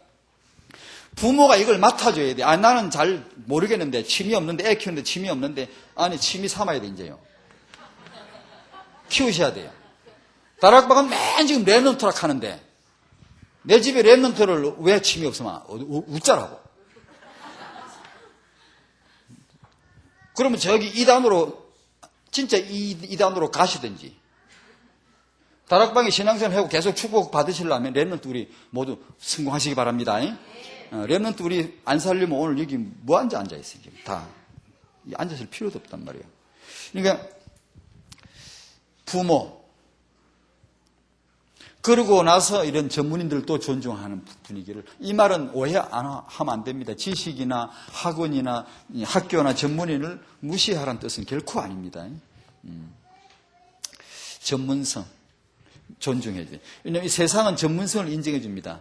부모가 이걸 맡아줘야 돼. 나는 잘 모르겠는데 취미 없는데 애 키우는데 취미 없는데 아니 취미 삼아야 돼 이제요. 키우셔야 돼요. 다락방은 맨 지금 랩런트락 하는데 내 집에 랩런트를 왜 취미 없으면 웃자라고. 그러면 저기 2단으로 진짜 2단으로 가시든지 다락방에 신앙생활 하고 계속 축복 받으시려면 랩런트 우리 모두 성공하시기 바랍니다. 랩런트 우리 안 살려면 오늘 여기 뭐 앉아있어요. 다 앉아있을 필요도 없단 말이에요. 그러니까 부모 그러고 나서 이런 전문인들도 존중하는 분위기를 이 말은 오해 하면 안 됩니다. 지식이나 학원이나 학교나 전문인을 무시하라는 뜻은 결코 아닙니다. 전문성 존중해야지. 왜냐하면 이 세상은 전문성을 인정해 줍니다.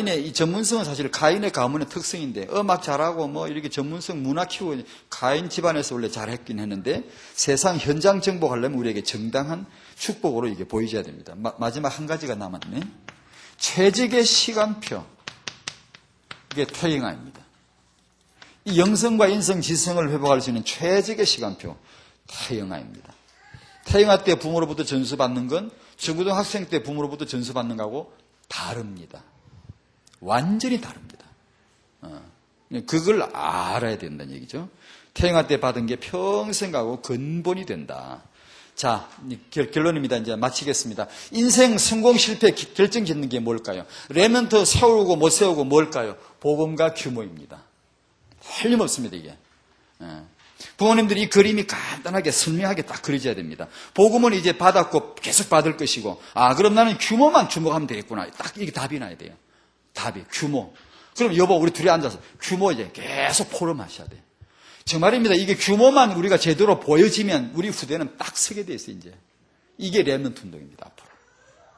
이 전문성은 사실 가인의 가문의 특성인데 음악 잘하고 뭐 이렇게 전문성 문화 키우고 가인 집안에서 원래 잘했긴 했는데 세상 현장 정복하려면 우리에게 정당한 축복으로 이게 보여줘야 됩니다. 마지막 한 가지가 남았네. 최적의 시간표. 이게 퇴행아입니다. 이 영성과 인성, 지성을 회복할 수 있는 최적의 시간표. 퇴행아입니다. 퇴행아 때 부모로부터 전수받는 건 중고등학생 때 부모로부터 전수받는 거하고 다릅니다. 완전히 다릅니다. 그걸 알아야 된다는 얘기죠. 퇴행아 때 받은 게 평생 가고 근본이 된다. 자, 결론입니다. 이제 마치겠습니다. 인생 성공 실패 결정 짓는 게 뭘까요? 렘넌트 세우고 못 세우고 뭘까요? 복음과 규모입니다. 틀림없습니다, 이게. 부모님들이 이 그림이 간단하게 선명하게 딱 그려져야 됩니다. 복음은 이제 받았고 계속 받을 것이고 그럼 나는 규모만 주목하면 되겠구나. 딱 이게 답이 나야 돼요. 답이 규모. 그럼 여보 우리 둘이 앉아서 규모 이제 계속 포럼하셔야 돼요. 정말입니다. 이게 규모만 우리가 제대로 보여지면 우리 후대는 딱 서게 돼 있어요. 이제 이게 렘넌트 운동입니다.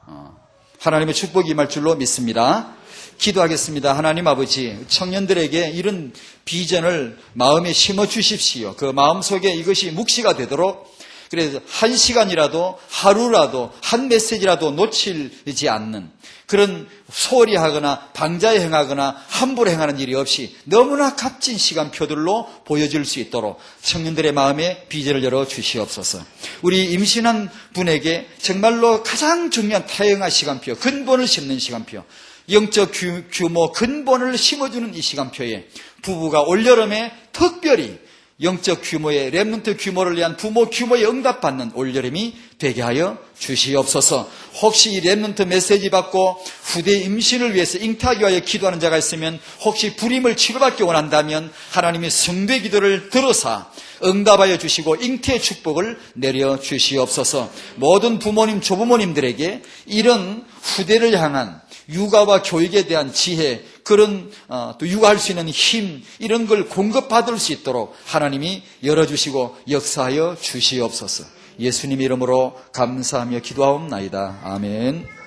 앞으로 하나님의 축복이 임할 줄로 믿습니다. 기도하겠습니다. 하나님 아버지, 청년들에게 이런 비전을 마음에 심어 주십시오. 그 마음속에 이것이 묵시가 되도록 그래서 한 시간이라도 하루라도 한 메시지라도 놓치지 않는 그런 소홀히 하거나 방자에 행하거나 함부로 행하는 일이 없이 너무나 값진 시간표들로 보여줄 수 있도록 청년들의 마음에 비전을 열어 주시옵소서. 우리 임신한 분에게 정말로 가장 중요한 타영한 시간표, 근본을 심는 시간표, 영적 규모 근본을 심어주는 이 시간표에 부부가 올여름에 특별히 영적 규모의 렘넌트 규모를 위한 부모 규모에 응답받는 올여름이 되게 하여 주시옵소서. 혹시 이 렘넌트 메시지 받고 후대 임신을 위해서 잉태하기 위하여 기도하는 자가 있으면 혹시 불임을 치료받기 원한다면 하나님의 성대 기도를 들어사 응답하여 주시고 잉태의 축복을 내려 주시옵소서. 모든 부모님, 조부모님들에게 이런 후대를 향한 육아와 교육에 대한 지혜, 그런 또 육아할 수 있는 힘 이런 걸 공급받을 수 있도록 하나님이 열어주시고 역사하여 주시옵소서. 예수님 이름으로 감사하며 기도하옵나이다. 아멘.